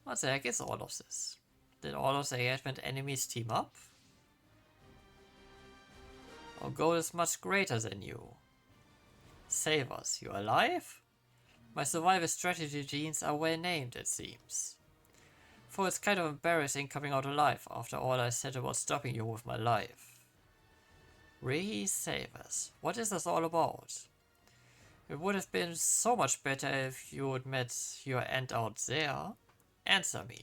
What the heck is all of this? Did all of the Advent enemies team up? Our goal is much greater than you. Save us, you alive? My survival strategy genes are well named, it seems. For it's kind of embarrassing coming out alive after all I said about stopping you with my life. Save us. What is this all about? It would have been so much better if you had met your end out there. Answer me.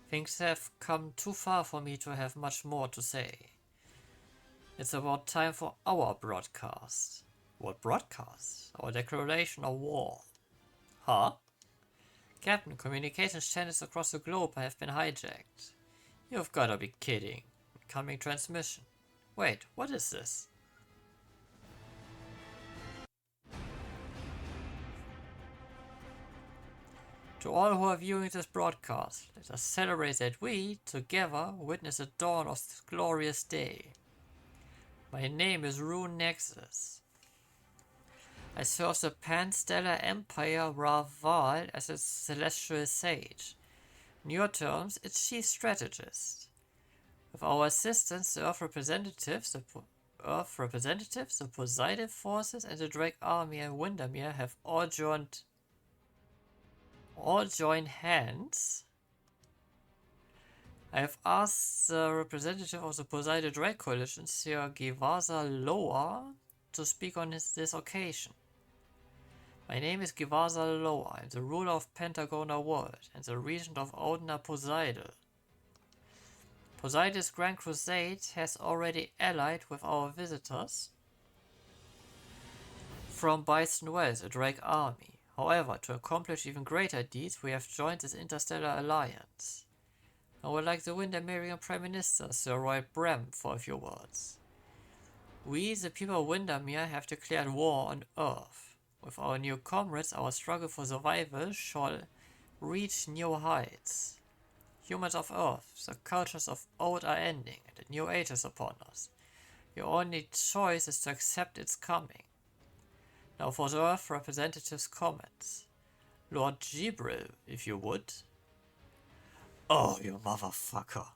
Things have come too far for me to have much more to say. It's about time for our broadcast. What broadcast? Our declaration of war. Huh? Captain, communications channels across the globe have been hijacked. You've gotta be kidding. Incoming transmission. Wait, what is this? To all who are viewing this broadcast, let us celebrate that we, together, witness the dawn of this glorious day. My name is Rune Nexus. I serve the Pan-Stellar Empire Raval as a celestial sage. In your terms, its chief strategist. With our assistance, the Earth representatives, the Poseidon forces, and the Drake army and Windermere have all joined hands. I have asked the representative of the Poseidon Drake Coalition, Sir Givasa Loa, to speak on this occasion. My name is Givasa Loa. I am the ruler of Pentagona World and the regent of Odna Poseidon. Poseidon's Grand Crusade has already allied with our visitors from Bison Wells, a Drake army. However, to accomplish even greater deeds, we have joined this interstellar alliance. I would like the Windermerian Prime Minister, Sir Roy Brem, for a few words. We, the people of Windermere, have declared war on Earth. With our new comrades, our struggle for survival shall reach new heights. Humans of Earth, the cultures of old are ending, and a new age is upon us. Your only choice is to accept its coming. Now for the Earth representative's comments. Lord Gibril, if you would. Oh, you motherfucker.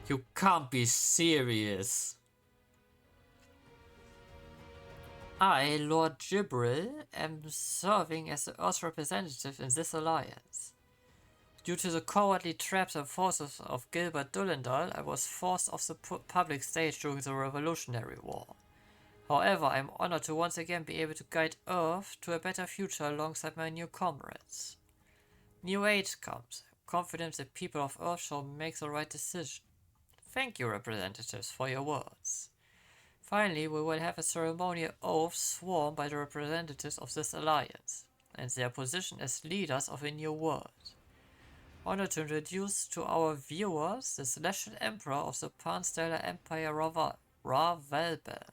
You can't be serious. I, Lord Gibril, am serving as the Earth's representative in this alliance. Due to the cowardly traps and forces of Gilbert Dullendal, I was forced off the public stage during the Revolutionary War. However, I am honored to once again be able to guide Earth to a better future alongside my new comrades. New age comes. I am confident the people of Earth shall make the right decision. Thank you, representatives, for your words. Finally, we will have a ceremonial oath sworn by the representatives of this alliance, and their position as leaders of a new world. Honored to introduce to our viewers the Celestial Emperor of the Pan-Stellar Empire Ravelbel.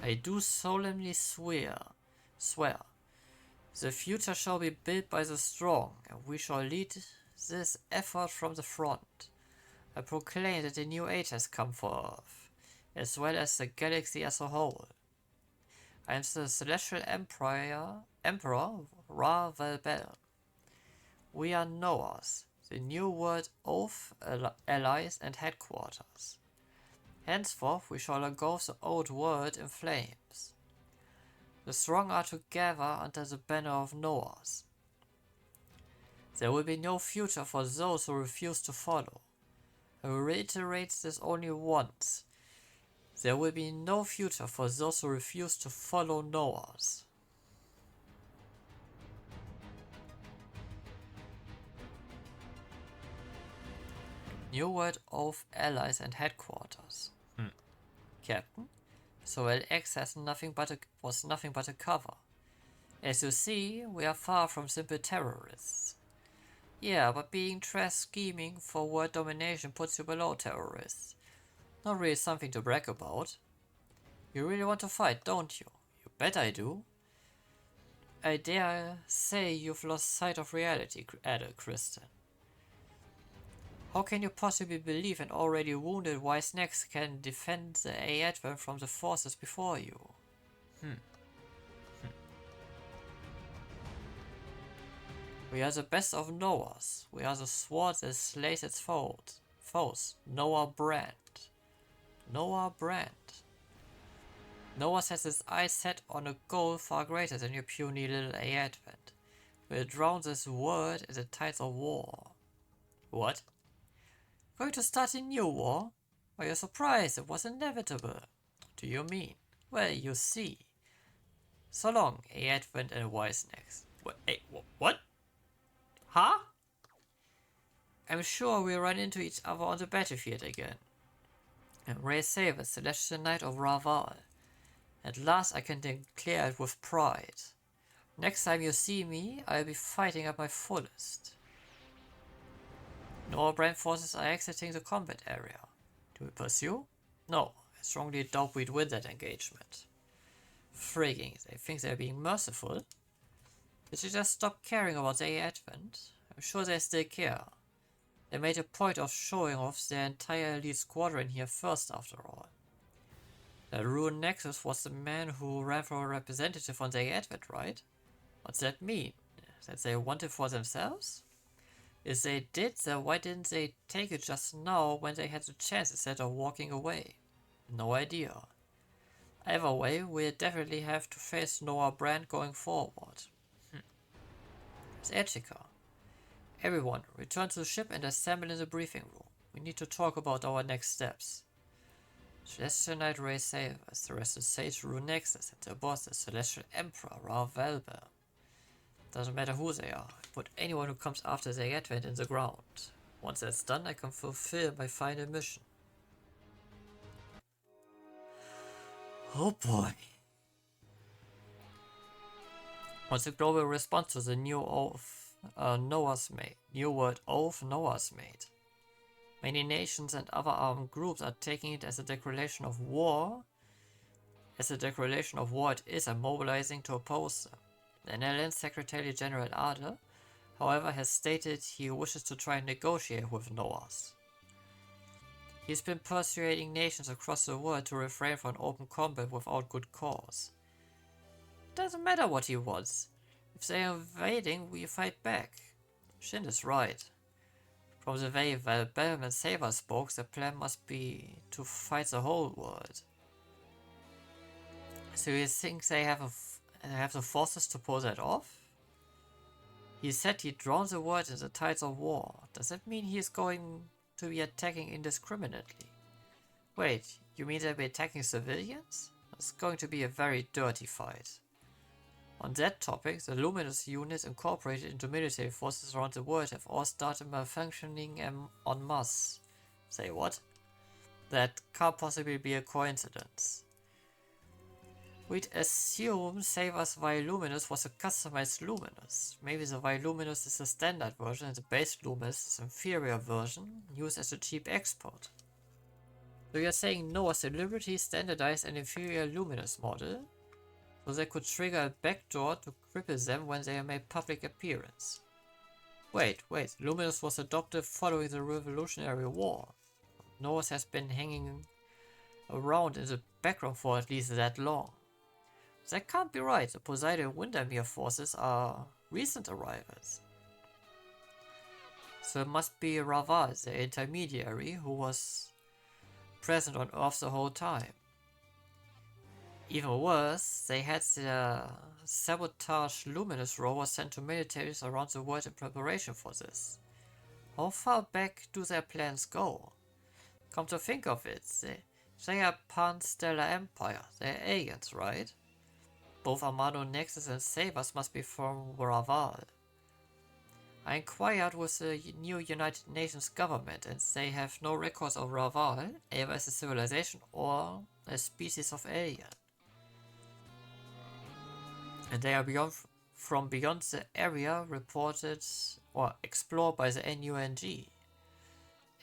I do solemnly swear, the future shall be built by the strong, and we shall lead this effort from the front. I proclaim that a new age has come for Earth, as well as the galaxy as a whole. I am the Celestial Emperor Ra Velbel. We are Noahs, the New World Oath allies and headquarters. Henceforth we shall engulf the old world in flames. The strong are together under the banner of Noahs. There will be no future for those who refuse to follow. I will reiterate this only once. There will be no future for those who refuse to follow Noahs. New World Oath allies and headquarters. Captain, so LX was nothing but a cover. As you see, we are far from simple terrorists. Yeah, but being trash scheming for world domination puts you below terrorists. Not really something to brag about. You really want to fight, don't you? You bet I do. I dare say you've lost sight of reality, added Kristen. How can you possibly believe an already wounded wise Nex can defend the Advent from the forces before you? We are the best of Noahs. We are the sword that slays its foes. Noah brand. Noah brand. Noah has his eyes set on a goal far greater than your puny little Advent. We'll drown this world in the tides of war. What? Going to start a new war? Are you surprised? It was inevitable. What do you mean? Well, you see. So long, Advent and Wise Nex. What? Huh? I'm sure we'll run into each other on the battlefield again. I'm Ray Saver, Celestial Knight of Raval. At last I can declare it with pride. Next time you see me, I'll be fighting at my fullest. Noah brand forces are exiting the combat area. Do we pursue? No, I strongly doubt we'd win that engagement. Frigging, they think they're being merciful. Did you just stop caring about their Advent? I'm sure they still care. They made a point of showing off their entire elite squadron here first, after all. That Ruin Nexus was the man who ran for a representative on their Advent, right? What's that mean? That they want it for themselves? If they did, then why didn't they take it just now when they had the chance instead of walking away? No idea. Either way, we'll definitely have to face Noah Brand going forward. It's Echika. Everyone, return to the ship and assemble in the briefing room. We need to talk about our next steps. Celestial Knight Ray Savers, the rest of Sage Runexus, and their boss, the Celestial Emperor Ra Velber. Doesn't matter who they are, I put anyone who comes after their Advent in the ground. Once that's done, I can fulfill my final mission. Oh boy. What's the global response to the new Oath Noah's made? New World Oath Noah's made. Many nations and other armed groups are taking it as a declaration of war. As a declaration of war it is, and mobilizing to oppose them. The Netherlands Secretary General Ade, however, has stated he wishes to try and negotiate with Noahs. He's been persuading nations across the world to refrain from open combat without good cause. It doesn't matter what he wants. If they are invading, we fight back. Shin is right. From the way Valbelm and Saber spoke, the plan must be to fight the whole world. So you think they have the forces to pull that off? He said he'd drown the world in the tides of war. Does that mean he's going to be attacking indiscriminately? Wait, you mean they'll be attacking civilians? It's going to be a very dirty fight. On that topic, the Luminous units incorporated into military forces around the world have all started malfunctioning en masse. Say what? That can't possibly be a coincidence. We'd assume Saber's Viluminous was a customized Luminous. Maybe the Viluminous is the standard version and the base Luminous is an inferior version, used as a cheap export. So you're saying Noah's deliberately standardized an inferior Luminous model, so they could trigger a backdoor to cripple them when they made public appearance. Wait, Luminous was adopted following the Revolutionary War. Noah's has been hanging around in the background for at least that long. That can't be right. The Poseidon and Windermere forces are recent arrivals. So it must be Raval, the intermediary, who was present on Earth the whole time. Even worse, they had their sabotage luminous rover sent to militaries around the world in preparation for this. How far back do their plans go? Come to think of it, they are Pan-Stellar Empire, they're aliens, right? Both Armado Nexus and Sabers must be from Raval. I inquired with the new United Nations government and they have no records of Raval, either as a civilization or a species of alien. And they are from beyond the area reported or explored by the NUNG.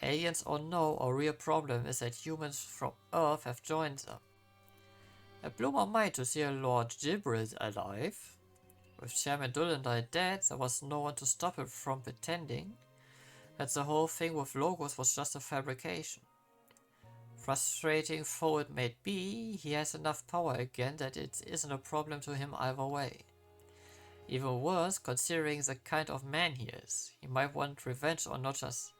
Aliens or no, our real problem is that humans from Earth have joined them. It blew my mind to see a Lord Gibril alive. With Chairman Dullendal dead, there was no one to stop him from pretending that the whole thing with logos was just a fabrication. Frustrating though it may be, he has enough power again that it isn't a problem to him either way. Even worse, considering the kind of man he is, he might want revenge on not just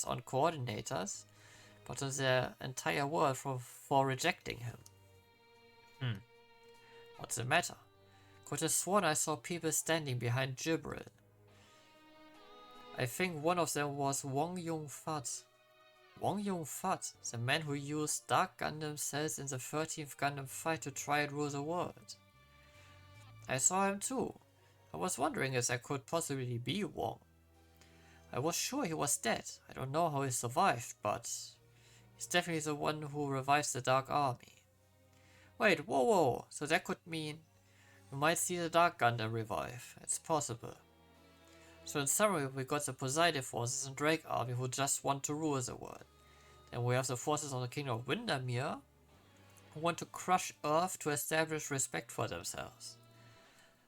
on coordinators, but on the entire world for rejecting him. What's the matter? Could have sworn I saw people standing behind Gibril. I think one of them was Wong Yun-Fat. Wong Yun-Fat, the man who used Dark Gundam cells in the 13th Gundam fight to try and rule the world. I saw him too. I was wondering if that could possibly be Wong. I was sure he was dead. I don't know how he survived, but he's definitely the one who revives the Dark Army. Wait, whoa, so that could mean we might see the Dark Gundam revive. It's possible. So in summary, we got the Poseidon forces and Drake army who just want to rule the world. Then we have the forces on the Kingdom of Windermere who want to crush Earth to establish respect for themselves.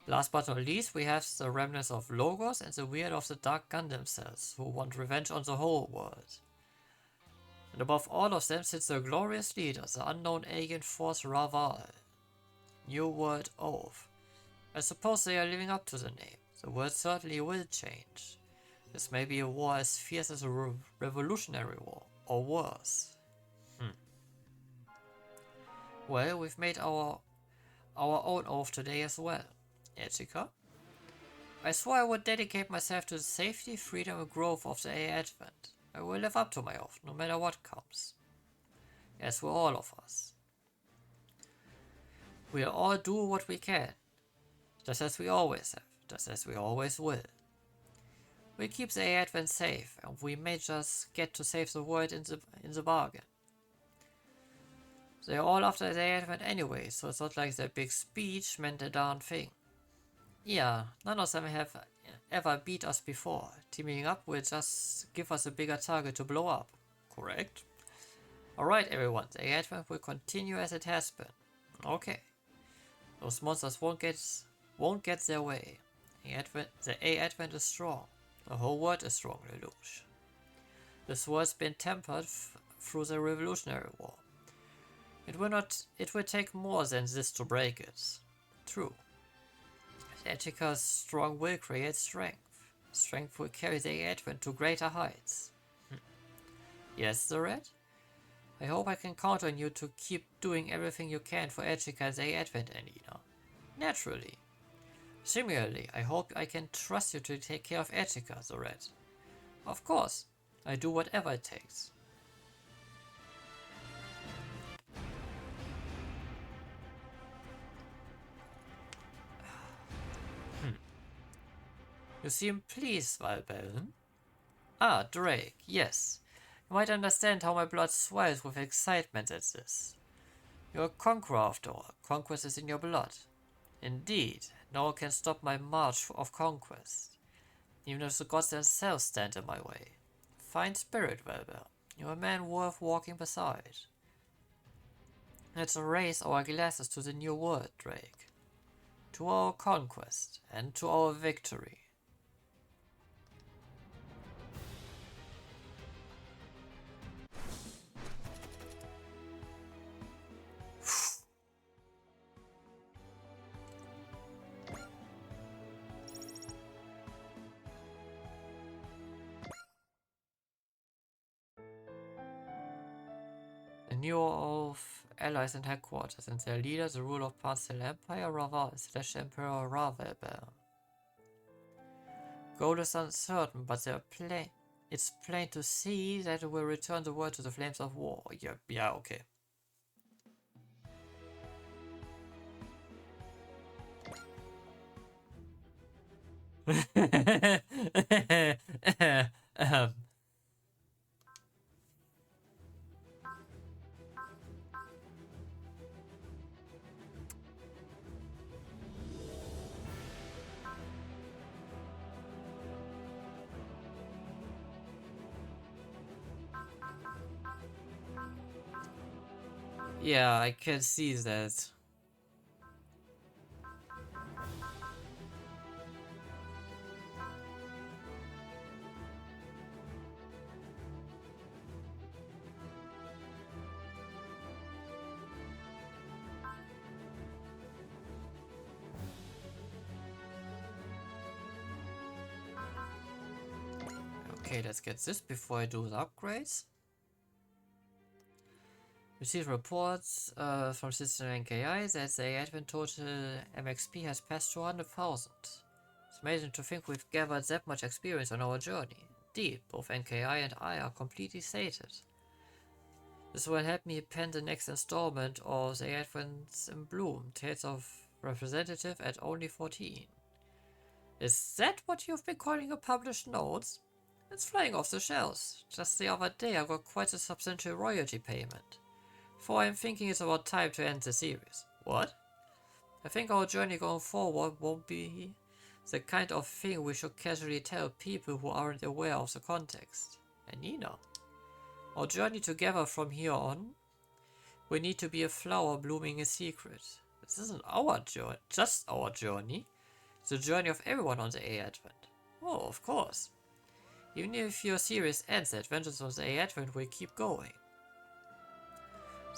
Last but not least, we have the remnants of Logos and the Weird of the Dark Gundam cells who want revenge on the whole world. And above all of them sits the glorious leader, the unknown alien force Raval. New World Oath. I suppose they are living up to the name. The world certainly will change. This may be a war as fierce as a revolutionary war, or worse. Well, we've made our own oath today as well. Etika? I swore I would dedicate myself to the safety, freedom and growth of the A Advent. I will live up to my oath, no matter what comes. As will all of us. We'll all do what we can, just as we always have. Just as we always will. We keep the Advent safe, and we may just get to save the world in the bargain. They're all after the Advent anyway, so it's not like their big speech meant a darn thing. Yeah, none of them have ever beat us before. Teaming up will just give us a bigger target to blow up. Correct? Alright everyone, the Advent will continue as it has been. Okay. Those monsters won't get their way. The A Advent is strong. The whole world is strong, Lelouch. This world's been tempered through the Revolutionary War. It will take more than this to break it. True. Etika's strong will creates strength. Strength will carry the A Advent to greater heights. Yes, the Red? I hope I can count on you to keep doing everything you can for Etika's A Advent, Anina. Naturally. Similarly, I hope I can trust you to take care of Etika, the Red. Of course, I do whatever it takes. You seem pleased, Valbellen. Ah, Drake, yes. You might understand how my blood swells with excitement at this. You're a conqueror after all. Conquest is in your blood. Indeed, no one can stop my march of conquest, even if the gods themselves stand in my way. Fine spirit, Velber. You're a man worth walking beside. Let's raise our glasses to the new world, Drake. To our conquest, and to our victory. new of allies and headquarters, and their leader, the ruler of Pansel Empire, Raval/Emperor Ravelbel. Goal is uncertain, but it's plain to see that it will return the world to the flames of war. Yeah, okay. Yeah, I can see that. Okay, let's get this before I do the upgrades. Receive reports from System NKI that the advent total MXP has passed 200,000. It's amazing to think we've gathered that much experience on our journey. Indeed, both NKI and I are completely sated. This will help me pen the next installment of the Advents in Bloom, Tales of Representative at only 14. Is that what you've been calling your published notes? It's flying off the shelves. Just the other day I got quite a substantial royalty payment. For I'm thinking it's about time to end the series. What? I think our journey going forward won't be the kind of thing we should casually tell people who aren't aware of the context. And Nina. Our journey together from here on, we need to be a flower blooming in secret. This isn't our journey, just our journey. It's the journey of everyone on the A Advent. Oh, of course. Even if your series ends, the adventures of the A Advent will keep going.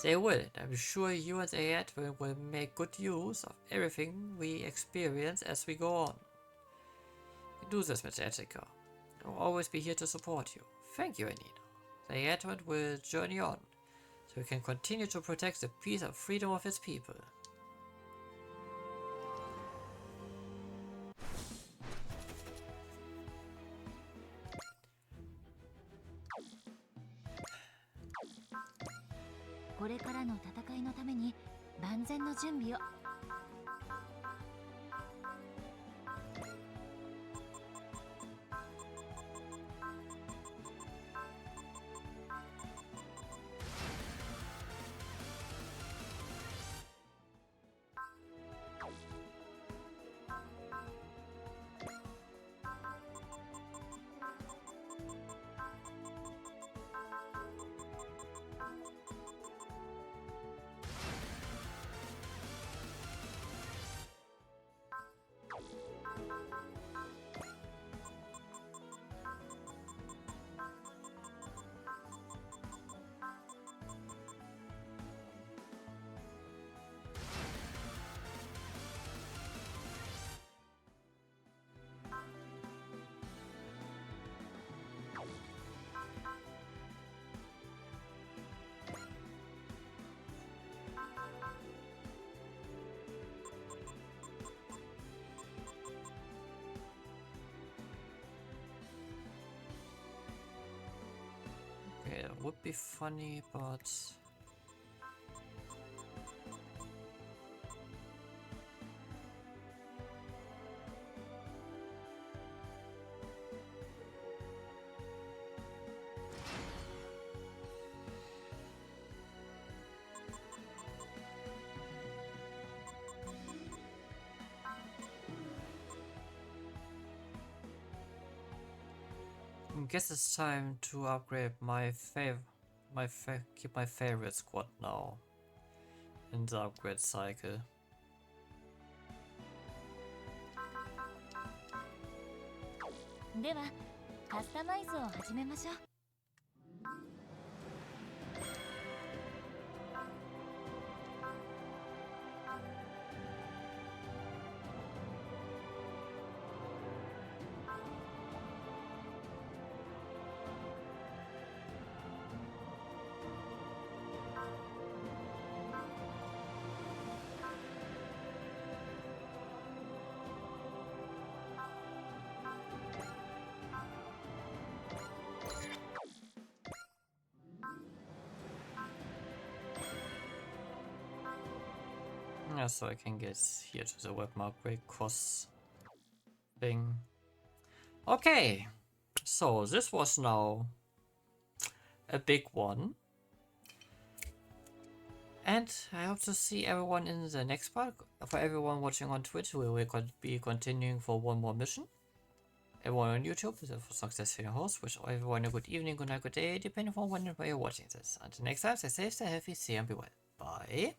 They will, and I'm sure you and the Advent will make good use of everything we experience as we go on. You do this, Miss Jessica. I will always be here to support you. Thank you, Anina. The Advent will journey on, so we can continue to protect the peace and freedom of its people. Okay, that would be funny, but... I guess it's time to upgrade keep my favorite squad now in the upgrade cycle. so I can get here to the webmark break cross thing. Okay, so this was now a big one. And I hope to see everyone in the next part. For everyone watching on Twitch, we will be continuing for one more mission. Everyone on YouTube, this was Nox Destin, your host. Wish everyone a good evening, good night, good day, depending on when and where you're watching this. Until next time, stay safe, stay healthy, see you and be well. Bye.